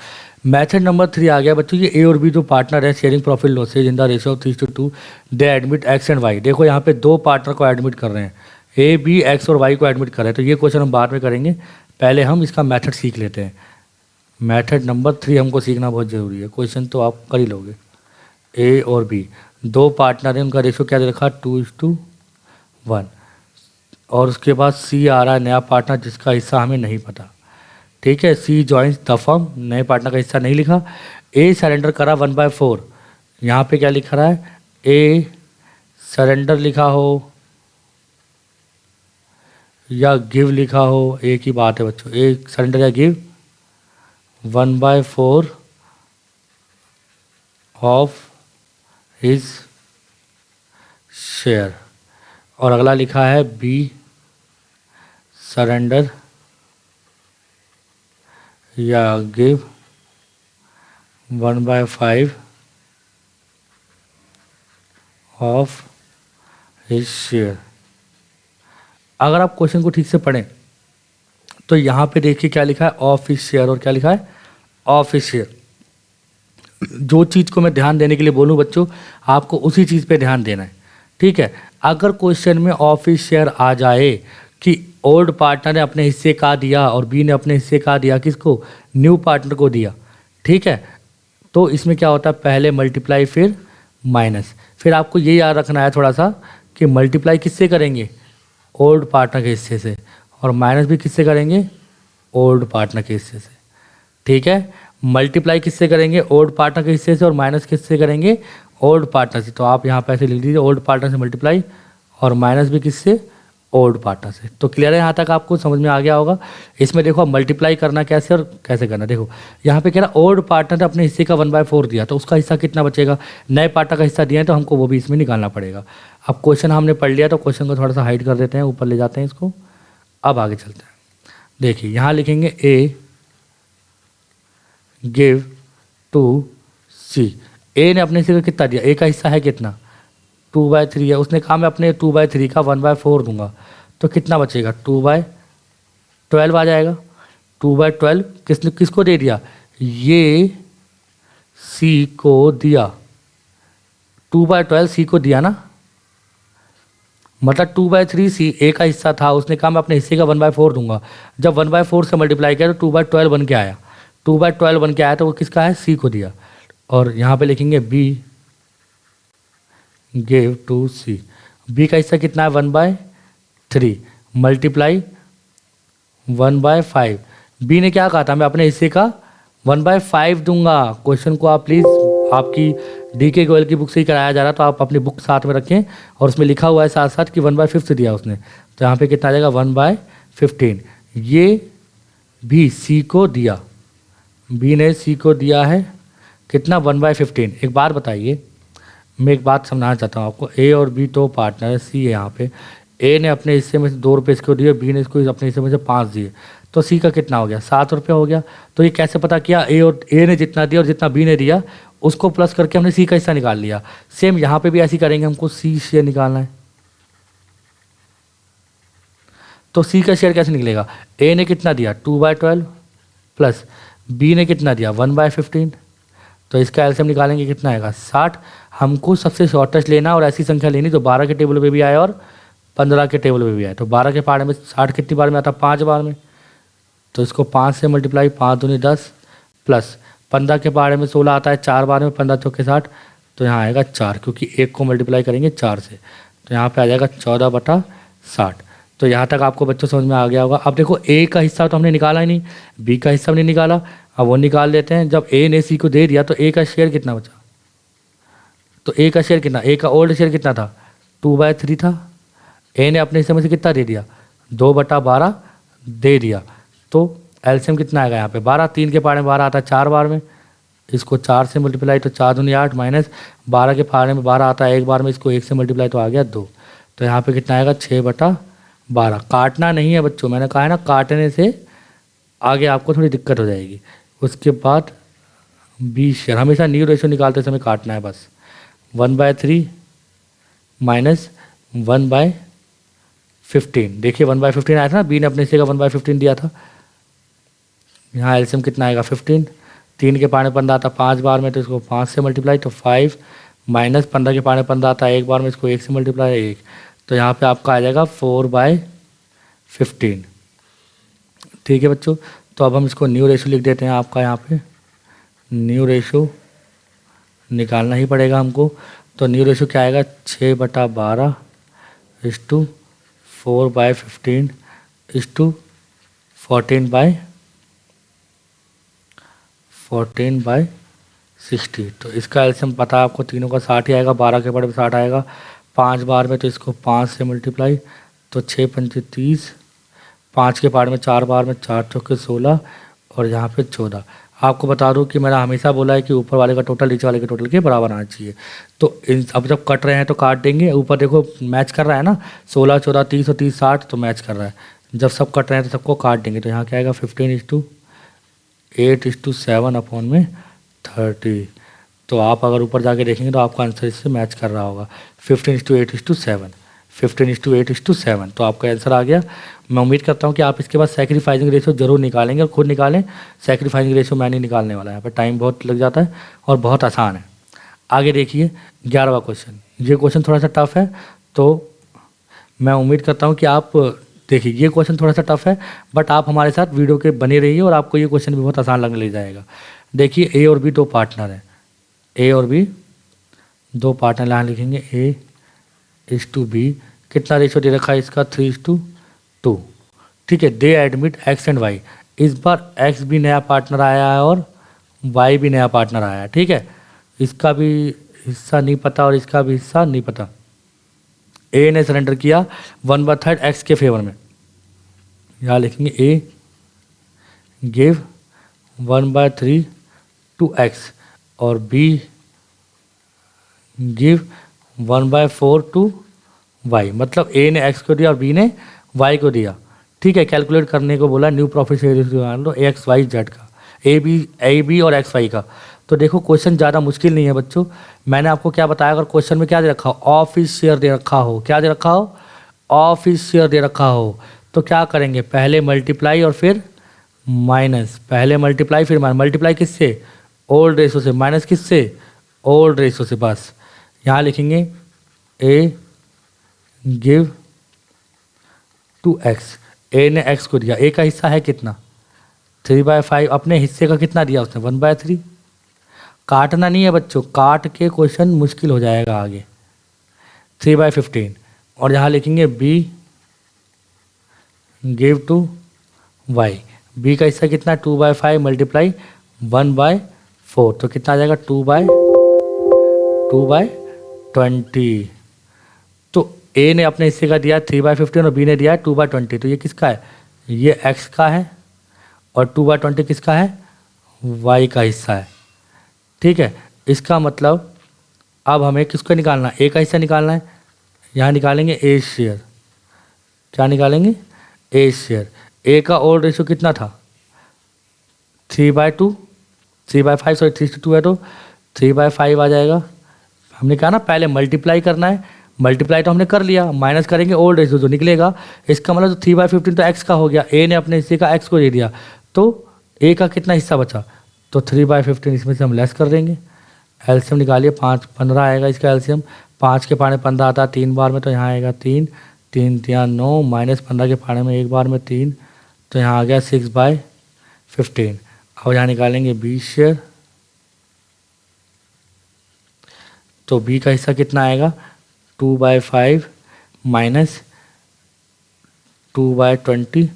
मेथड नंबर 3 आ गया बच्चों। ये ए और बी जो पार्टनर है sharing profit losses in the ratio of 3:2, they admit X and Y. देखो यहाँ पे दो पार्टनर को एडमिट कर रहे हैं, ए बी एक्स और वाई को एडमिट कर रहे हैं। तो ये क्वेश्चन हम बाद में करेंगे, पहले हम इसका मेथड सीख लेते हैं। मेथड नंबर 3 हमको सीखना बहुत ज़रूरी है, क्वेश्चन तो आप कर ही लोगे। ए और बी दो पार्टनर हैं, उनका रेशियो क्या दे रखा, 2:1। और उसके बाद सी आ रहा है नया पार्टनर जिसका हिस्सा हमें नहीं पता। ठीक है, सी जॉइंस द फर्म, नए पार्टनर का हिस्सा नहीं लिखा। ए सरेंडर करा 1/4, यहाँ पे क्या लिखा रहा है, ए सरेंडर लिखा हो या गिव लिखा हो, एक ही बात है बच्चों। ए सरेंडर या गिव 1/4 ऑफ हिज शेयर। और अगला लिखा है बी सरेंडर या गिव 1/5 ऑफ हिज शेयर। अगर आप क्वेश्चन को ठीक से पढ़ें तो यहाँ पे देखिए क्या लिखा है, ऑफ हिज शेयर, और क्या लिखा है, ऑफ हिज शेयर। जो चीज़ को मैं ध्यान देने के लिए बोलूँ बच्चों, आपको उसी चीज़ पे ध्यान देना है। ठीक है, अगर क्वेश्चन में ऑफ हिज शेयर आ जाए कि ओल्ड पार्टनर ने अपने हिस्से का दिया और बी ने अपने हिस्से का दिया, किसको, न्यू पार्टनर को दिया। ठीक है, तो इसमें क्या होता है, पहले मल्टीप्लाई फिर माइनस। फिर आपको ये याद रखना है थोड़ा सा कि मल्टीप्लाई किससे करेंगे, ओल्ड पार्टनर के हिस्से से, और माइनस भी किससे करेंगे, ओल्ड पार्टनर के हिस्से से। ठीक है, मल्टीप्लाई किससे करेंगे, ओल्ड पार्टनर के हिस्से से, और माइनस किससे करेंगे, ओल्ड पार्टनर से। तो आप यहाँ पे ऐसे लिख दीजिए, ओल्ड पार्टनर से मल्टीप्लाई और माइनस भी किससे, ओल्ड पार्टनर से। तो क्लियर है, यहाँ तक आपको समझ में आ गया होगा। इसमें देखो मल्टीप्लाई करना कैसे और कैसे करना, देखो यहाँ पे कह रहा ओल्ड पार्टनर ने अपने हिस्से का 1/4 दिया, तो उसका हिस्सा कितना बचेगा, नए पार्टनर का हिस्सा दिया है तो हमको वो भी इसमें निकालना पड़ेगा। अब क्वेश्चन हमने पढ़ लिया तो क्वेश्चन को थोड़ा सा हाइड कर देते हैं, ऊपर ले जाते हैं इसको। अब आगे चलते हैं, देखिए यहाँ लिखेंगे ए गिव टू सी। ए ने अपने हिस्से का कितना दिया, ए का हिस्सा है कितना, 2/3 है। उसने कहा मैं अपने 2/3 का 1/4 दूंगा, तो कितना बचेगा, 2/12 आ जाएगा। 2/12 किसने किसको दे दिया, ये सी को दिया, 2/12 सी को दिया ना, मतलब 2/3 सी ए का हिस्सा था, उसने कहा मैं अपने हिस्से का 1/4 दूंगा। जब 1/4 से मल्टीप्लाई किया तो 2/12 बन के आया, 2/12 बन के आया तो वो किसका है, सी को दिया। और यहाँ पे लिखेंगे B give to C, B का हिस्सा कितना है, 1/3 मल्टीप्लाई 1/5। बी ने क्या कहा था, मैं अपने हिस्से का 1/5 दूंगा। क्वेश्चन को आप प्लीज़, आपकी DK गोयल की बुक से ही कराया जा रहा, तो आप अपनी बुक साथ में रखें और उसमें लिखा हुआ है साथ साथ कि 1/5 दिया उसने, तो यहाँ पे कितना आ जाएगा, 1/15। ये भी सी को दिया, बी ने सी को दिया है कितना, 1/15। एक बात बताइए, मैं एक बात समझाना चाहता हूँ आपको, ए और बी तो पार्टनर है, सी है यहाँ पे। ए ने अपने हिस्से में से 2 रुपये इसको दिए, बी ने इसको अपने हिस्से में से 5 दिए, तो सी का कितना हो गया, 7 रुपये हो गया। तो ये कैसे पता किया, ए ने जितना दिया और जितना बी ने दिया उसको प्लस करके हमने सी का हिस्सा निकाल लिया। सेम यहाँ पे भी ऐसे करेंगे, हमको सी शेयर निकालना है। तो सी का शेयर कैसे निकलेगा, ए ने कितना दिया 2/12 प्लस बी ने कितना दिया 1/15, तो इसका एलसीएम निकालेंगे कितना आएगा 60। हमको सबसे शॉर्टेस्ट लेना और ऐसी संख्या लेनी जो 12 के टेबल पे भी आए और 15 के टेबल पे भी आए। तो 12 के पहाड़े में 60 कितनी बार में आता है, 5 बार में, तो इसको 5 से मल्टीप्लाई, 5 दूनी 10 प्लस 15 के पहाड़े में 16 आता है 4 बार में, 15 चौके 60, तो यहाँ आएगा 4, क्योंकि 1 को मल्टीप्लाई करेंगे 4 से, तो यहाँ पे आ जाएगा 14/60। तो यहाँ तक आपको बच्चों समझ में आ गया होगा। अब देखो ए का हिस्सा तो हमने निकाला ही नहीं, बी का हिस्सा भी नहीं निकाला, अब वो निकाल लेते हैं। जब ए ने सी को दे दिया तो ए का शेयर कितना बचा, तो ए का शेयर कितना, ए का ओल्ड शेयर कितना था 2/3 था, ए ने अपने हिस्से में से कितना दे दिया 2/12 दे दिया, तो एलसीएम कितना आएगा यहाँ पे 12, 3 के पहाड़े में 12 आता है 4 बार में, इसको 4 से मल्टीप्लाई तो 4 दूनी 8 माइनस 12 के पहाड़े में 12 आता है 1 बार में, इसको 1 से मल्टीप्लाई तो आ गया 2, तो यहाँ पे कितना आएगा 6/12। काटना नहीं है बच्चों, मैंने कहा है ना, काटने से आगे आपको थोड़ी दिक्कत हो जाएगी। उसके बाद बी शेयर, हमेशा न्यू रेशो निकालते समय काटना है बस, 1/3 माइनस 1/15। देखिए 1/15 आया था ना, बी ने अपने हिस्से का 1/15 दिया था, यहाँ एलसीएम कितना आएगा 15, 3 के पावर में 15 आता 5 बार में, तो इसको 5 से मल्टीप्लाई, तो 5 माइनस 15 के पावर में 15 आता है 1 बार में, इसको 1 से मल्टीप्लाई 1, तो यहाँ पे आपका आ जाएगा 4/15। ठीक है बच्चों, तो अब हम इसको न्यू रेशो लिख देते हैं। आपका यहाँ पे न्यू रेशो निकालना ही पड़ेगा हमको, तो न्यू रेशो क्या आएगा 6/12 इस टू 4/15 इस टू 14/60। तो इसका एल्सियम पता है आपको, तीनों का 60 ही आएगा, 12 के बड़े में 60 आएगा 5 बार में, तो इसको 5 से मल्टीप्लाई, तो 6 पंचे 30, 5 के पावर में 4 बार में 4 चौके 16 और यहाँ पे 14। आपको बता दूं कि मैंने हमेशा बोला है कि ऊपर वाले का टोटल नीचे वाले के टोटल के बराबर आना चाहिए। तो अब जब कट रहे हैं तो काट देंगे, ऊपर देखो मैच कर रहा है ना, 16, 14, 30 और 30, 60, तो मैच कर रहा है। जब सब कट रहे हैं तो सबको काट देंगे, तो यहाँ क्या आएगा 15:8:7/30। तो आप अगर ऊपर जाके देखेंगे तो आपका आंसर इससे मैच कर रहा होगा, 15:8:7, 15:8:7, तो आपका आंसर आ गया। मैं उम्मीद करता हूँ कि आप इसके बाद सैक्रिफाइसिंग रेशो जरूर निकालेंगे और खुद निकालें। सैक्रिफाइसिंग रेशो मैं नहीं निकालने वाला, यहाँ पर टाइम बहुत लग जाता है और बहुत आसान है। आगे देखिए 11वां क्वेश्चन। ये क्वेश्चन थोड़ा सा टफ है, तो मैं उम्मीद करता हूँ कि आप देखिए, ये क्वेश्चन थोड़ा सा टफ है, बट आप हमारे साथ वीडियो के बने रहिए और आपको ये क्वेश्चन भी बहुत आसान लगने लग जाएगा। देखिए ए और बी दो पार्टनर हैं, ए और बी दो पार्टनर, यहाँ लिखेंगे A:B। कितना रेशो दे रखा है इसका 3:2। ठीक है, दे एडमिट X एंड Y। इस बार X भी नया पार्टनर आया है और Y भी नया पार्टनर आया है। ठीक है, इसका भी हिस्सा नहीं पता और इसका भी हिस्सा नहीं पता। ए ने सरेंडर किया 1/3 X के फेवर में, यहाँ लिखेंगे A गिव 1/3 टू X और B गिव 1/4 टू Y। मतलब A ने X को दिया और B ने Y को दिया। ठीक है, कैलकुलेट करने को बोला, न्यू प्रॉफिट शेयर मान लो XYZ का, ए बी और XY का। तो देखो क्वेश्चन ज़्यादा मुश्किल नहीं है बच्चों। मैंने आपको क्या बताया, अगर क्वेश्चन में क्या दे रखा हो, ऑफिस शेयर दे रखा हो, क्या दे रखा हो, ऑफिस शेयर दे रखा हो, तो क्या करेंगे, पहले मल्टीप्लाई और फिर माइनस, पहले मल्टीप्लाई फिर माइनस। मल्टीप्लाई किससे, ओल्ड रेशो से, माइनस किससे, ओल्ड रेशो से। बस यहाँ लिखेंगे A give to X। A ने X को दिया, A का हिस्सा है कितना 3/5, अपने हिस्से का कितना दिया उसने 1/3। काटना नहीं है बच्चों, काट के क्वेश्चन मुश्किल हो जाएगा आगे। 3/15 और यहाँ लिखेंगे B give to Y। B का हिस्सा कितना 2/5 मल्टीप्लाई 1/4, तो कितना आ जाएगा 2/20। तो A ने अपने हिस्से का दिया 3/15 और B ने दिया 2/20, तो ये किसका है, ये X का है और 2/20 किसका है, Y का हिस्सा है। ठीक है, इसका मतलब अब हमें किसको निकालना है, A का हिस्सा निकालना है। यहाँ निकालेंगे A शेयर, क्या निकालेंगे, A शेयर। A का ओल्ड रेशो कितना था 3/5 सॉरी 3:2 है, तो 3/5 आ जाएगा। हमने कहा ना पहले मल्टीप्लाई करना है, मल्टीप्लाई तो हमने कर लिया, माइनस करेंगे ओल्ड रेशो जो निकलेगा। इसका मतलब तो 3/15 तो X का हो गया, A ने अपने हिस्से का X को दे दिया, तो A का कितना हिस्सा बचा, तो 3/15 इसमें से हम लेस कर देंगे। एल्सियम निकालिए, 5 15 आएगा इसका एल्सियम, 5 के पाने 15 आता है 3 बार में, तो यहाँ आएगा 3, 3 3 9, माइनस 15 के पाने में 1 बार में 3, तो यहाँ आ गया 6/15। अब यहाँ निकालेंगे B शेयर, तो B का हिस्सा कितना आएगा 2/5 माइनस 2/20।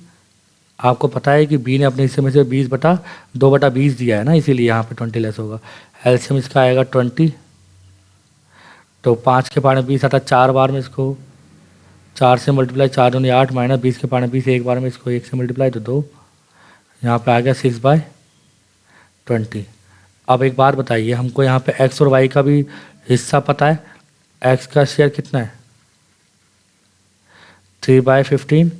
आपको पता है कि B ने अपने हिस्से में से 2/20 दिया है ना, इसीलिए यहाँ पे 20 लेस होगा। एल्सियम इसका आएगा 20, तो 5 के पाने 20 आता 4 बार में, इसको 4 से मल्टीप्लाई, 4 दूनी 8 माइनस 20 के पाने 20 1 बार में, इसको 1 से मल्टीप्लाई तो 2, यहाँ पे आ गया 6/20। अब एक बात बताइए, हमको यहाँ पे X और Y का भी हिस्सा पता है, X का शेयर कितना है 3/15,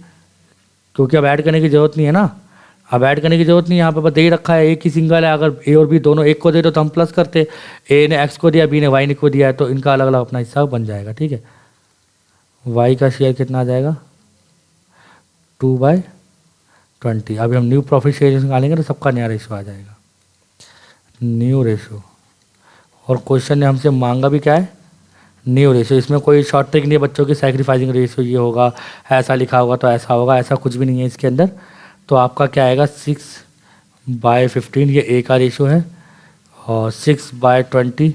क्योंकि अब ऐड करने की ज़रूरत नहीं है ना, अब ऐड करने की ज़रूरत नहीं है, यहाँ पे बस दे ही रखा है, एक ही सिंगल है। अगर A और B दोनों एक को दे तो हम प्लस करते, A ने X को दिया, B ने Y ने को दिया है, तो इनका अलग अलग अपना हिस्सा बन जाएगा। ठीक है, Y का शेयर कितना आ जाएगा 2/20। अभी हम न्यू प्रॉफिट शेयर निकालेंगे तो सबका नया रेशो आ जाएगा। न्यू रेशो, और क्वेश्चन ने हमसे मांगा भी क्या है, न्यू रेशो। इसमें कोई शॉर्ट ट्रिक नहीं है बच्चों की, सैक्रिफाइसिंग रेशो ये होगा, ऐसा लिखा होगा तो ऐसा होगा, ऐसा कुछ भी नहीं है इसके अंदर। तो आपका क्या आएगा 6/15, ये ए का रेशो है, और 6/20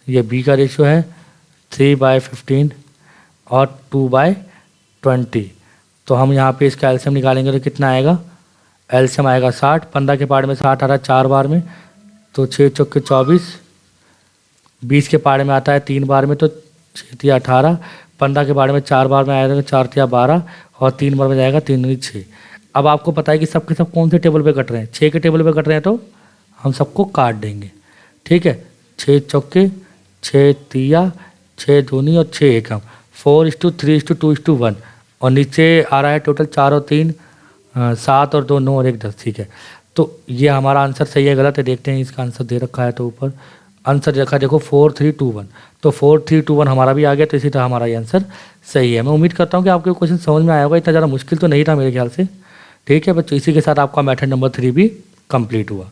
ये बी का रेशो है, 3/15 और 2/20। तो हम यहाँ पे इसका एलसीएम निकालेंगे तो कितना आएगा, एलसीएम आएगा 60, 15 के पार्ट में 60 आ रहा है 4 बार में, तो 6 चौके 24, 20 के पार्ट में आता है 3 बार में, तो 6 18, 15 के पार्ट में 4 बार में आएगा तो 4 12, और 3 बार में जाएगा 3 6। अब आपको पता है कि सबके सब कौन से टेबल पे कट रहे हैं, 6 के टेबल पे कट रहे हैं, तो हम सबको काट देंगे। ठीक है, 6 चौके 6 तिया 6 दूनी और 6 एकम, 4:3:2:1, और नीचे आ रहा है टोटल 4 और 3 7 और 2 9 और 1 10। ठीक है, तो ये हमारा आंसर सही है गलत है, देखते हैं। इसका आंसर दे रखा है तो ऊपर आंसर रखा है देखो 4:3:2:1, तो 4:3:2:1 हमारा भी आ गया, तो इसी तरह हमारा ये आंसर सही है। मैं उम्मीद करता हूँ कि आपको क्वेश्चन समझ में आया होगा, इतना ज़्यादा मुश्किल तो नहीं था मेरे ख्याल से। ठीक है बच्चों, इसी के साथ आपका मेथड नंबर 3 भी कंप्लीट हुआ।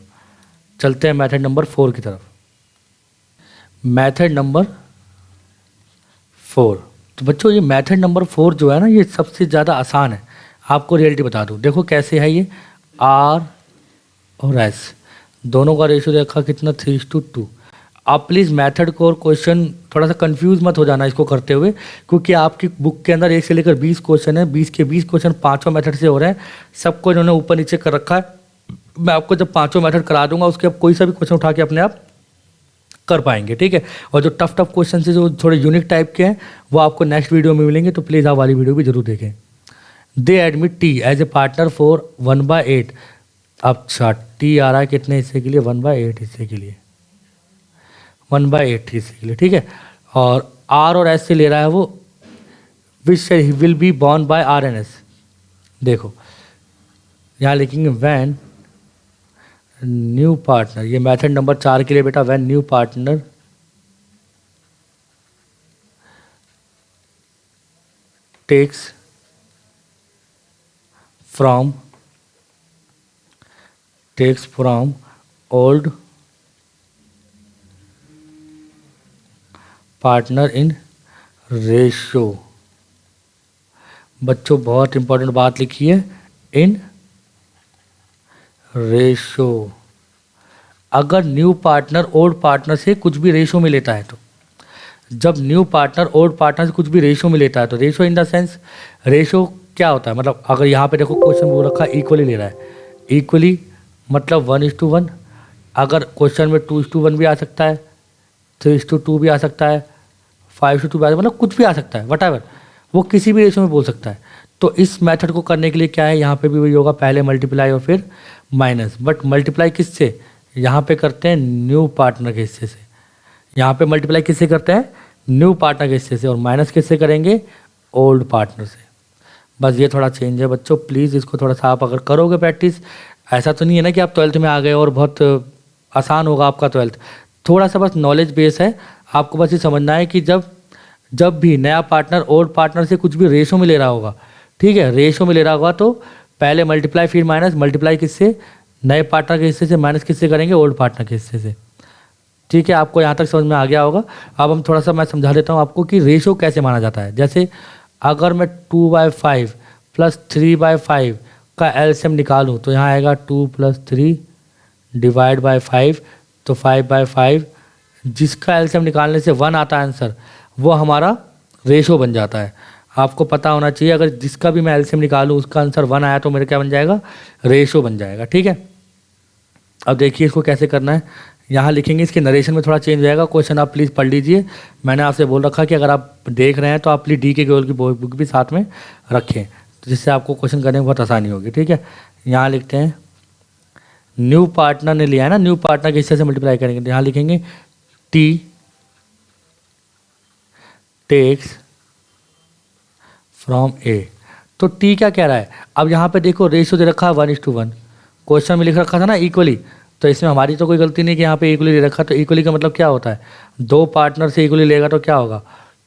चलते हैं मेथड नंबर 4 की तरफ। मेथड नंबर 4, तो बच्चों ये मेथड नंबर 4 जो है ना, ये सबसे ज़्यादा आसान है। आपको रियलिटी बता दूँ, देखो कैसे है ये, आर और एस दोनों का रेशियो देखा कितना 3:2। आप प्लीज़ मेथड को और क्वेश्चन थोड़ा सा कंफ्यूज मत हो जाना इसको करते हुए, क्योंकि आपकी बुक के अंदर 1 से लेकर 20 क्वेश्चन है, 20 के 20 क्वेश्चन पाँचों मेथड से हो रहे हैं, सबको इन्होंने ऊपर नीचे कर रखा है। मैं आपको जब पाँचों मेथड करा दूंगा उसके अब कोई सा भी क्वेश्चन उठा के अपने आप कर पाएंगे। ठीक है, और जो टफ क्वेश्चन से जो थोड़े यूनिक टाइप के हैं वो आपको नेक्स्ट वीडियो में मिलेंगे, तो प्लीज़ आप वाली वीडियो भी जरूर देखें। They admit T as a partner for 1/8। अच्छा, टी आ रहा है कितने हिस्से के लिए, 1/8 हिस्से के लिए, 1/8 हिस्से के लिए। ठीक है, और आर और एस से ले रहा है वो, which will be borne by R and S. देखो यहाँ लिखेंगे व्हेन न्यू पार्टनर, ये मेथड नंबर 4 के लिए बेटा, when new partner takes from old partner in ratio. बच्चों बहुत इंपॉर्टेंट बात लिखी है, इन रेशो। अगर न्यू पार्टनर ओल्ड पार्टनर से कुछ भी रेशो में लेता है, तो जब न्यू पार्टनर ओल्ड पार्टनर से कुछ भी रेशो में लेता है, तो ratio in the sense, ratio क्या होता है, मतलब अगर यहाँ पे देखो क्वेश्चन वो रखा इक्वली ले रहा है, इक्वली मतलब 1:1। अगर क्वेश्चन में 2:1 भी आ सकता है, 3:2 भी आ सकता है, 5:2 भी आ सकता है, मतलब कुछ भी आ सकता है, वटएवर, वो किसी भी रेशो में बोल सकता है। तो इस मेथड को करने के लिए क्या है, यहाँ पे भी वही होगा, पहले मल्टीप्लाई और फिर माइनस। बट मल्टीप्लाई किससे, यहाँ पे करते हैं न्यू पार्टनर के हिस्से से, यहाँ पे मल्टीप्लाई किससे करते हैं, न्यू पार्टनर के हिस्से से, और माइनस किससे करेंगे, ओल्ड पार्टनर से। बस ये थोड़ा चेंज है बच्चों, प्लीज़ इसको थोड़ा सा आप अगर करोगे प्रैक्टिस, ऐसा तो नहीं है ना कि आप 12th में आ गए और बहुत आसान होगा आपका 12th, थोड़ा सा बस नॉलेज बेस है। आपको बस ये समझना है कि जब भी नया पार्टनर ओल्ड पार्टनर से कुछ भी रेशो में ले रहा होगा, ठीक है, रेशो में ले रहा होगा, तो पहले मल्टीप्लाई फिर माइनस, मल्टीप्लाई किससे, नए पार्टनर के हिस्से से, माइनस किससे करेंगे, ओल्ड पार्टनर के हिस्से से। ठीक है, आपको यहाँ तक समझ में आ गया होगा। अब हम थोड़ा सा मैं समझा देता हूँ आपको कि रेशो कैसे माना जाता है। जैसे अगर मैं 2/5 + 3/5 का एलसीएम निकालूँ, तो यहाँ आएगा 2 + 3 / 5, तो 5/5, जिसका एलसीएम निकालने से 1 आता है आंसर, वो हमारा रेशो बन जाता है। आपको पता होना चाहिए, अगर जिसका भी मैं एलसीएम निकालूँ उसका आंसर 1 आया तो मेरा क्या बन जाएगा, रेशो बन जाएगा। ठीक है, अब देखिए इसको कैसे करना है, यहाँ लिखेंगे, इसके नरेशन में थोड़ा चेंज हो जाएगा। क्वेश्चन आप प्लीज़ पढ़ लीजिए, मैंने आपसे बोल रखा कि अगर आप देख रहे हैं तो आप प्लीज़ डी के गोल की बुक भी साथ में रखें, तो जिससे आपको क्वेश्चन करने में बहुत आसानी होगी। ठीक है, यहाँ लिखते हैं न्यू पार्टनर ने लिया है ना, न्यू पार्टनर के हिस्से से मल्टीप्लाई करेंगे, तो यहाँ लिखेंगे टी टेक्स फ्रॉम ए। तो टी क्या कह रहा है, अब यहाँ पे देखो रेशो दे रखा है 1:1, क्वेश्चन में लिख रखा था ना इक्वली, तो इसमें हमारी तो कोई गलती नहीं कि यहाँ पे इक्वली दे रखा। तो इक्वली का मतलब क्या होता है, 2 पार्टनर से इक्वली लेगा तो क्या होगा,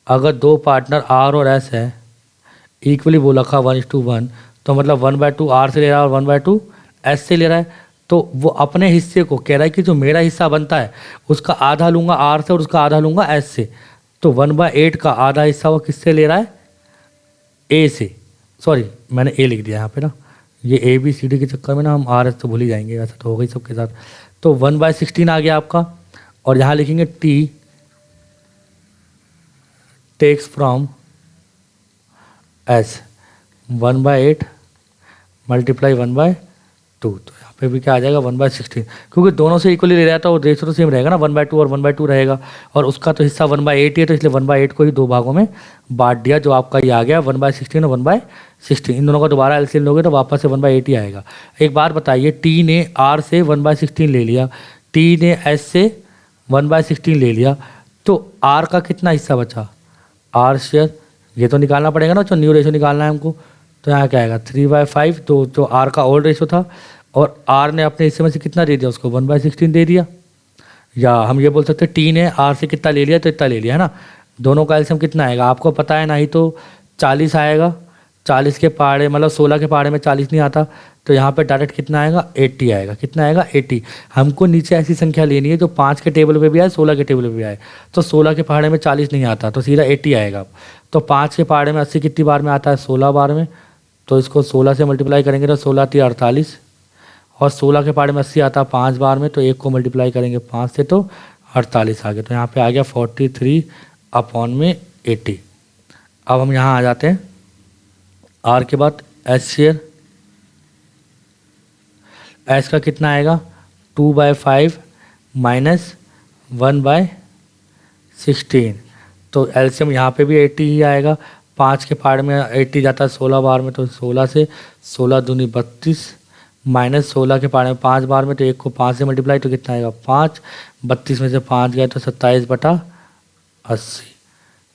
अगर 2 पार्टनर आर और एस है, इक्वली बोल रखा 1:1, तो मतलब 1/2 आर से ले रहा है और 1/2 एस से ले रहा है, तो वो अपने हिस्से को कह रहा है कि जो मेरा हिस्सा बनता है उसका आधा लूँगा आर से और उसका आधा लूँगा एस से। तो 1/8 का आधा हिस्सा वो किससे ले रहा है, ए से। सॉरी मैंने ए लिख दिया यहाँ पे ना, ये ए बी सी डी के चक्कर में ना हम आर एस तो भूल ही जाएंगे, ऐसा तो हो गई सबके साथ। तो 1/16 आ गया आपका, और यहाँ लिखेंगे T takes from S 1/8 multiply 1/2। तो यहाँ पे भी क्या आ जाएगा 1/16, क्योंकि दोनों से इक्वली ले रहा था और रेशो तो सेम रहेगा ना, 1/2 और 1/2 रहेगा, और उसका तो हिस्सा 1/8 ही है, तो इसलिए 1/8 को ही दो भागों में बांट दिया, जो आपका ये आ गया 1/16 और 1/16। इन दोनों का दोबारा एलसीएम लोगे तो वापस से 1/8 ही आएगा। एक बात बताइए, टी ने आर से 1/16 ले लिया, टी ने एस से 1/16 ले लिया, तो आर का कितना हिस्सा बचा, आर शेयर, ये तो निकालना पड़ेगा ना, जो न्यू रेशो निकालना है हमको। तो यहाँ क्या आएगा 3/5, तो जो आर का ओल्ड रेशो था, और आर ने अपने हिस्से में से कितना दे दिया उसको 1/16 दे दिया। या हम ये बोल सकते हैं टी ने आर से कितना ले लिया तो इतना ले लिया है ना। दोनों का एलसीएम कितना आएगा आपको पता है ना, ही तो 40 आएगा, 40 के पहाड़े मतलब 16 के पहाड़े में 40 नहीं आता, तो यहाँ पे डायरेक्ट कितना आएगा 80 आएगा। कितना आएगा 80। हमको नीचे ऐसी संख्या लेनी है जो 5 के टेबल पे भी आए 16 के टेबल पे भी आए, तो 16 के पहाड़े में 40 नहीं आता, तो सीधा 80 आएगा। तो 5 के पहाड़े में 80 कितनी बार में आता है 16 बार में, तो इसको 16 से मल्टीप्लाई करेंगे तो 16 × 48, और 16 के पहाड़े में 80 आता है 5 बार में, तो 1 को मल्टीप्लाई करेंगे 5 से तो 48 आ गया। तो यहाँ पे आ गया 43/80। अब हम यहाँ आ जाते हैं, आर के बाद एस शेयर, एस का कितना आएगा 2/5 माइनस 1/16, तो एलसीएम यहाँ पे भी 80 ही आएगा। 5 के पहाड़ में 80 जाता है 16 बार में, तो 16 से 16 दूनी 32 माइनस 16 के पहाड़ में 5 बार में, तो 1 को 5 से मल्टीप्लाई तो कितना आएगा 5, 32 में से 5 गए तो 27/80।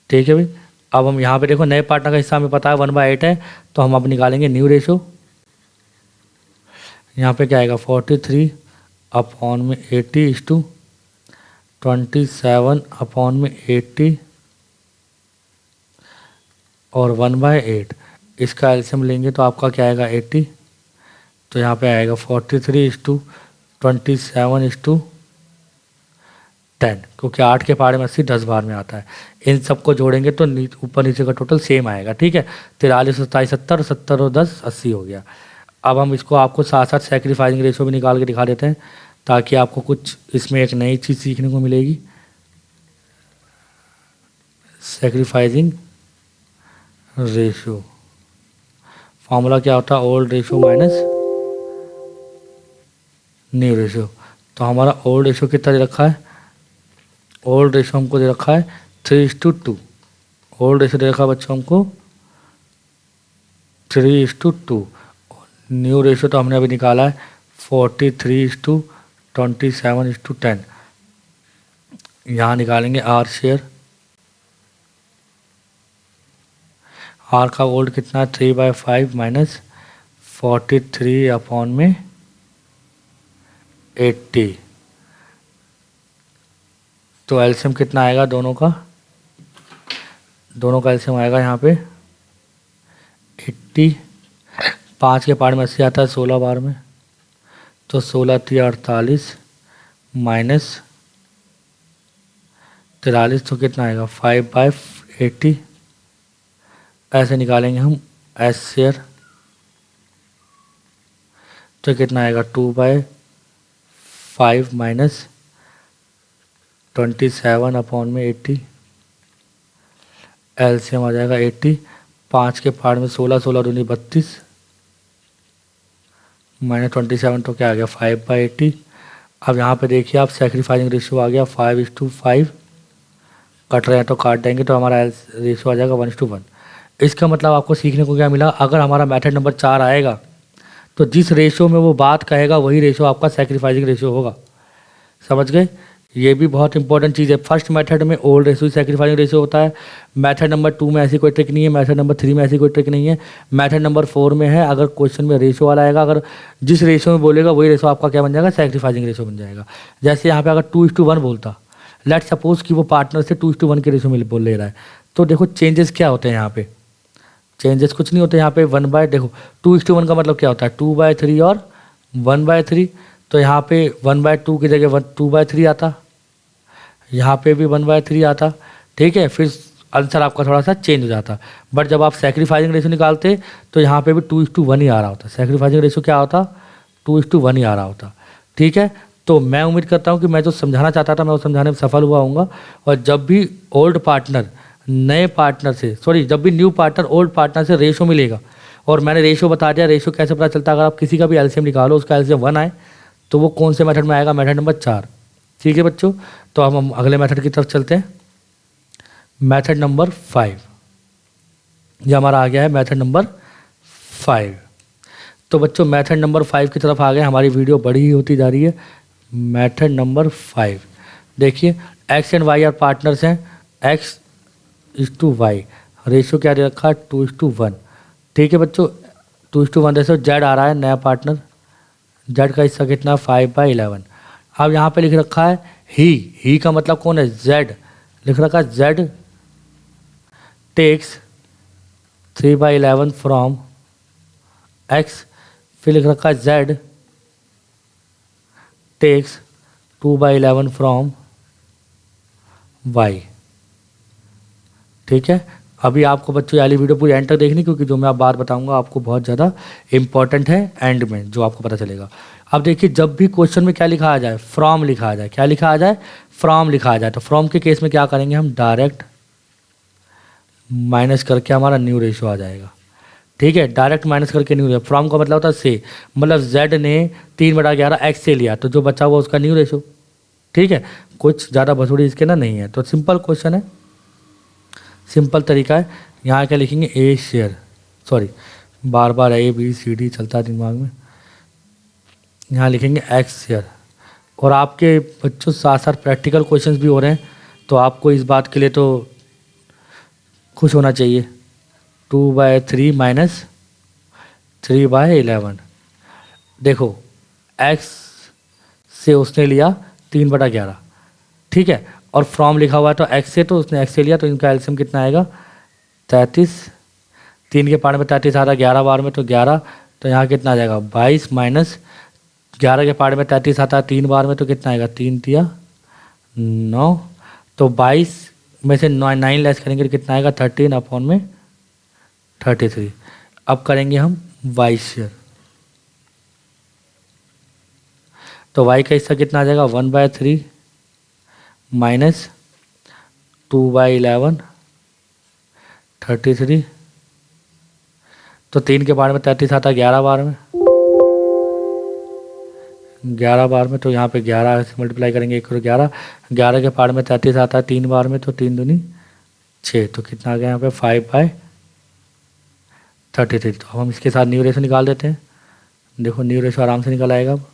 ठीक है भाई। अब हम यहाँ पे देखो नए पार्टनर का हिस्सा हमें पता है 1/8 है, तो हम अब निकालेंगे न्यू रेशो। यहाँ पे क्या आएगा 43/80 27/80 और 1/8, इसका एलसीएम लेंगे तो आपका क्या आएगा 80। तो यहाँ पे आएगा 43/27/10, क्योंकि 8 के पहाड़े में 80 10 बार में आता है। इन सबको जोड़ेंगे तो ऊपर नीचे का टोटल सेम आएगा। ठीक है, 43, 27, 70, 70 और 10 80 हो गया। अब हम इसको आपको साथ साथ सैक्रिफाइसिंग रेशो भी निकाल के दिखा देते हैं, ताकि आपको कुछ इसमें एक नई चीज़ सीखने को मिलेगी। सैक्रिफाइसिंग रेशो फॉर्मूला क्या होता है, old ratio minus new ratio. तो हमारा ओल्ड रेशो कितना दे रखा है, ओल्ड रेशो हमको दे रखा है 3:2। ओल्ड रेशो दे रखा है बच्चों हमको 3:2। न्यू रेशो तो हमने अभी निकाला है 43/27/10। यहाँ निकालेंगे आर शेयर, आर का ओल्ड कितना है 3/5 माइनस 43/80। तो एलसीएम कितना आएगा दोनों का एलसीएम आएगा यहाँ पे 80। 5 के पहाड़ में 80 आता है 16 बार में, तो 16 × 48 माइनस 43, तो कितना आएगा 5/80। ऐसे निकालेंगे हम एस शेयर, तो कितना आएगा 2/5 माइनस 27/80। एलसीएम आ जाएगा 80। 5 के पहाड़ में 16, 16 दूनी 32 माइनस 27, तो क्या आ गया 5/80। अब यहाँ पे देखिए आप सैक्रिफाइसिंग रेशियो आ गया 5:5, कट रहे हैं तो काट देंगे, तो हमारा रेशियो आ जाएगा 1:1। इसका मतलब आपको सीखने को क्या मिला, अगर हमारा मेथड नंबर 4 आएगा तो जिस रेशियो में वो बात कहेगा वही रेशियो आपका सैक्रिफाइसिंग रेशियो होगा। समझ गए, ये भी बहुत इंपॉर्टेंट चीज़ है। फर्स्ट मेथड में ओल्ड रेशियो सैक्रिफाइसिंग रेशियो होता है, मेथड नंबर 2 में ऐसी कोई ट्रिक नहीं है, मेथड नंबर 3 में ऐसी कोई ट्रिक नहीं है, मेथड नंबर 4 में है। अगर क्वेश्चन में रेशियो वाला आएगा, अगर जिस रेशियो में बोलेगा वही रेशियो आपका क्या बन जाएगा, सैक्रिफाइसिंग रेशियो बन जाएगा। जैसे यहाँ पे अगर 2:1 बोलता, लेट सपोज कि वो पार्टनर से 2:1 के रेशियो में बोल ले रहा है, तो देखो चेंजेस क्या होते हैं यहाँ पे, चेंजेस कुछ नहीं होते यहाँ पे। 1/, देखो 2:1 का मतलब क्या होता है 2/3 और 1/3, तो यहाँ पे 1/2 की जगह 2/3 आता, यहाँ पे भी 1/3 आता। ठीक है, फिर आंसर आपका थोड़ा सा चेंज हो जाता। बट जब आप सैक्रिफाइसिंग रेशो निकालते तो यहाँ पे भी 2:1 ही आ रहा होता। सैक्रिफाइसिंग रेशो क्या होता, 2:1 ही आ रहा होता। ठीक है, तो मैं उम्मीद करता हूँ कि मैं जो समझाना चाहता था मैं वो समझाने में सफल हुआ हूँगा। और जब भी ओल्ड पार्टनर नए पार्टनर से जब भी न्यू पार्टनर ओल्ड पार्टनर से रेशो मिलेगा, और मैंने रेशो बता दिया, रेशो कैसे पता चलता है, अगर आप किसी का भी एलसीएम निकालो उसका एलसीएम 1 आए तो वो कौन से मेथड में आएगा, मेथड नंबर 4। ठीक है बच्चों, तो अब हम अगले मेथड की तरफ चलते हैं। मेथड नंबर 5, ये हमारा आ गया है मेथड नंबर 5। तो बच्चों मेथड नंबर 5 की तरफ आ गए, हमारी वीडियो बड़ी ही होती जा रही है। मेथड नंबर 5 देखिए, X and Y are partners हैं, x:y, रेशो क्या दे रखा है 2:1। ठीक है बच्चों, 2:1 रेशो। जेड आ रहा है नया पार्टनर, जेड का हिस्सा कितना 5/11। अब यहाँ पे लिख रखा है ही का मतलब कौन है, जेड लिख रखा है, जेड टेक्स 3/11 फ्रॉम एक्स, फिर लिख रखा है जेड टेक्स 2/11 फ्रॉम वाई। ठीक है, अभी आपको बच्चों वाली वीडियो पूरी एंड तक देखनी, क्योंकि जो मैं आप बात बताऊंगा आपको बहुत ज़्यादा इंपॉर्टेंट है, एंड में जो आपको पता चलेगा। अब देखिए, जब भी क्वेश्चन में क्या लिखा आ जाए, फ्रॉम लिखा आ जाए, क्या लिखा आ जाए, फ्रॉम लिखा आ जाए, तो फ्रॉम के केस में क्या करेंगे हम, डायरेक्ट माइनस करके हमारा न्यू रेशो आ जाएगा। ठीक है, डायरेक्ट माइनस करके न्यू रेशो। फ्रॉम का मतलब होता है से, मतलब जेड ने 3/11 एक्स से लिया, तो जो बचा हुआ उसका न्यू रेशो। ठीक है, कुछ ज़्यादा भसुड़ी इसके ना नहीं है, तो सिंपल क्वेश्चन है, सिंपल तरीका है। यहाँ क्या लिखेंगे, ए शेयर, सॉरी बार बार ABCD चलता है दिमाग में, यहाँ लिखेंगे एक्स शेयर। और आपके बच्चों साथ साथ प्रैक्टिकल क्वेश्चंस भी हो रहे हैं, तो आपको इस बात के लिए तो खुश होना चाहिए। 2/3 माइनस 3/11, देखो एक्स से उसने लिया 3/11। ठीक है, और फ्रॉम लिखा हुआ है तो एक्स से, तो उसने एक्स से लिया, तो इनका एलसीएम कितना आएगा 33। 3 के पार्ट में 33 आ रहा है, 11 बार में तो 11, तो यहाँ कितना आ जाएगा 22 माइनस 11 के पार्ट में 33 आता है 3 बार में, तो कितना आएगा 3 तिया 9, तो 22 में से 9 लेस करेंगे तो कितना आएगा 13/33। अब करेंगे हम वाई शेयर, तो वाई का हिस्सा कितना आ जाएगा 1/3 माइनस 2/11 33, तो 3 के बार में 33 आता है 11 बार में, 11 बार में, तो यहाँ पे 11 से मल्टीप्लाई करेंगे 1 और 11, 11 के पार में 33 आता है 3 बार में, तो 3 दूनी 6, तो कितना आ गया यहाँ पे 5/33। तो हम इसके साथ न्यू रेशो निकाल देते हैं। देखो न्यू रेशो आराम से निकल आएगा। अब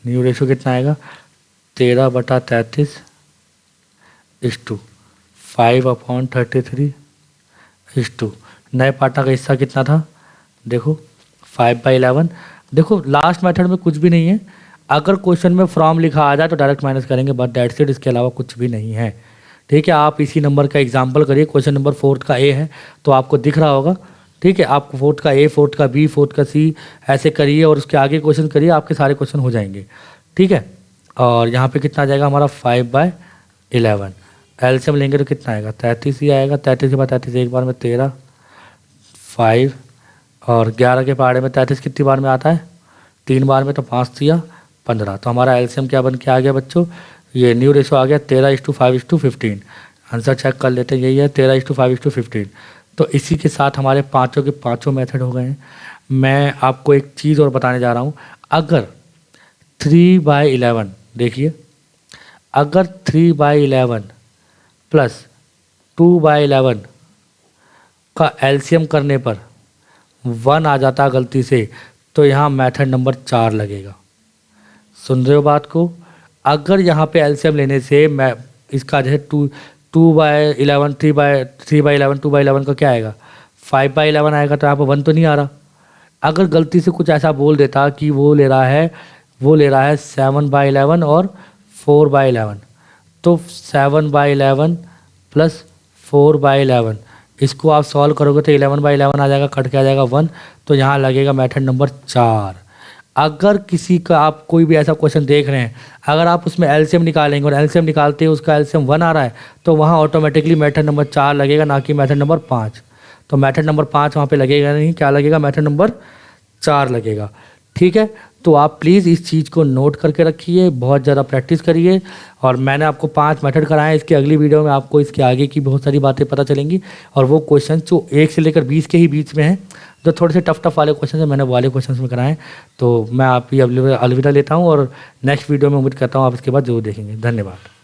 न्यू रेशो कितना आएगा 13/33 = 5/33 नए पार्टनर का हिस्सा कितना था, देखो 5/11। देखो लास्ट मेथड में कुछ भी नहीं है, अगर क्वेश्चन में फ्रॉम लिखा आ जाए तो डायरेक्ट माइनस करेंगे, बट दैट्स इट, इसके अलावा कुछ भी नहीं है। ठीक है, आप इसी नंबर का एग्जाम्पल करिए, क्वेश्चन नंबर 4 का ए है तो आपको दिख रहा होगा। ठीक है, आप 4 का ए, 4 का बी, 4 का सी ऐसे करिए और उसके आगे क्वेश्चन करिए, आपके सारे क्वेश्चन हो जाएंगे। ठीक है, और यहाँ पे कितना आ जाएगा हमारा 5/11, एलसीएम लेंगे तो कितना आएगा 33 ही आएगा। 33 के बाद 33 एक बार में 13, 5 और 11 के पहाड़े में 33 कितनी बार में आता है 3 बार में, तो 5 तिया 15। तो हमारा एलसीएम क्या बन के आ गया बच्चों, ये न्यू रेशो आ गया 13:5:15। आंसर चेक कर लेते हैं, यही है 13:5:15। तो इसी के साथ हमारे पाँचों के पाँचों मेथड हो गए हैं। मैं आपको एक चीज़ और बताने जा रहा हूँ, अगर 3/11 देखिए, अगर 3/11 प्लस 2/11 का एलसीएम करने पर 1 आ जाता गलती से, तो यहाँ मेथड नंबर 4 लगेगा। सुन रहे हो बात को, अगर यहाँ पे एलसीएम लेने से मैं इसका जो है 2/11 3/11 2/11 का क्या आएगा 5/11 आएगा, तो यहाँ पर 1 तो नहीं आ रहा। अगर गलती से कुछ ऐसा बोल देता कि वो ले रहा है 7/11 और 4/11, तो 7/11 प्लस 4/11 इसको आप सॉल्व करोगे तो 11/11 आ जाएगा, कट के आ जाएगा 1, तो यहाँ लगेगा मेथड नंबर 4। अगर किसी का आप कोई भी ऐसा क्वेश्चन देख रहे हैं, अगर आप उसमें एलसीएम निकालेंगे और एलसीएम निकालते ही उसका एलसीएम 1 आ रहा है, तो वहाँ ऑटोमेटिकली मेथड नंबर 4 लगेगा, ना कि मेथड नंबर 5। तो मेथड नंबर 5 वहाँ पे लगेगा नहीं, क्या लगेगा, मेथड नंबर 4 लगेगा। ठीक है, तो आप प्लीज़ इस चीज़ को नोट करके रखिए, बहुत ज़्यादा प्रैक्टिस करिए। और मैंने आपको 5 मेथड कराए हैं, इसकी अगली वीडियो में आपको इसके आगे की बहुत सारी बातें पता चलेंगी। और वो क्वेश्चन जो 1 से लेकर 20 के ही बीच में हैं, जो थोड़े से टफ वाले क्वेश्चन हैं, मैंने वो वाले क्वेश्चन में कराए हैं। तो मैं आप ही अलविदा लेता हूँ और नेक्स्ट वीडियो में उम्मीद करता हूँ आप इसके बाद जरूर देखेंगे। धन्यवाद।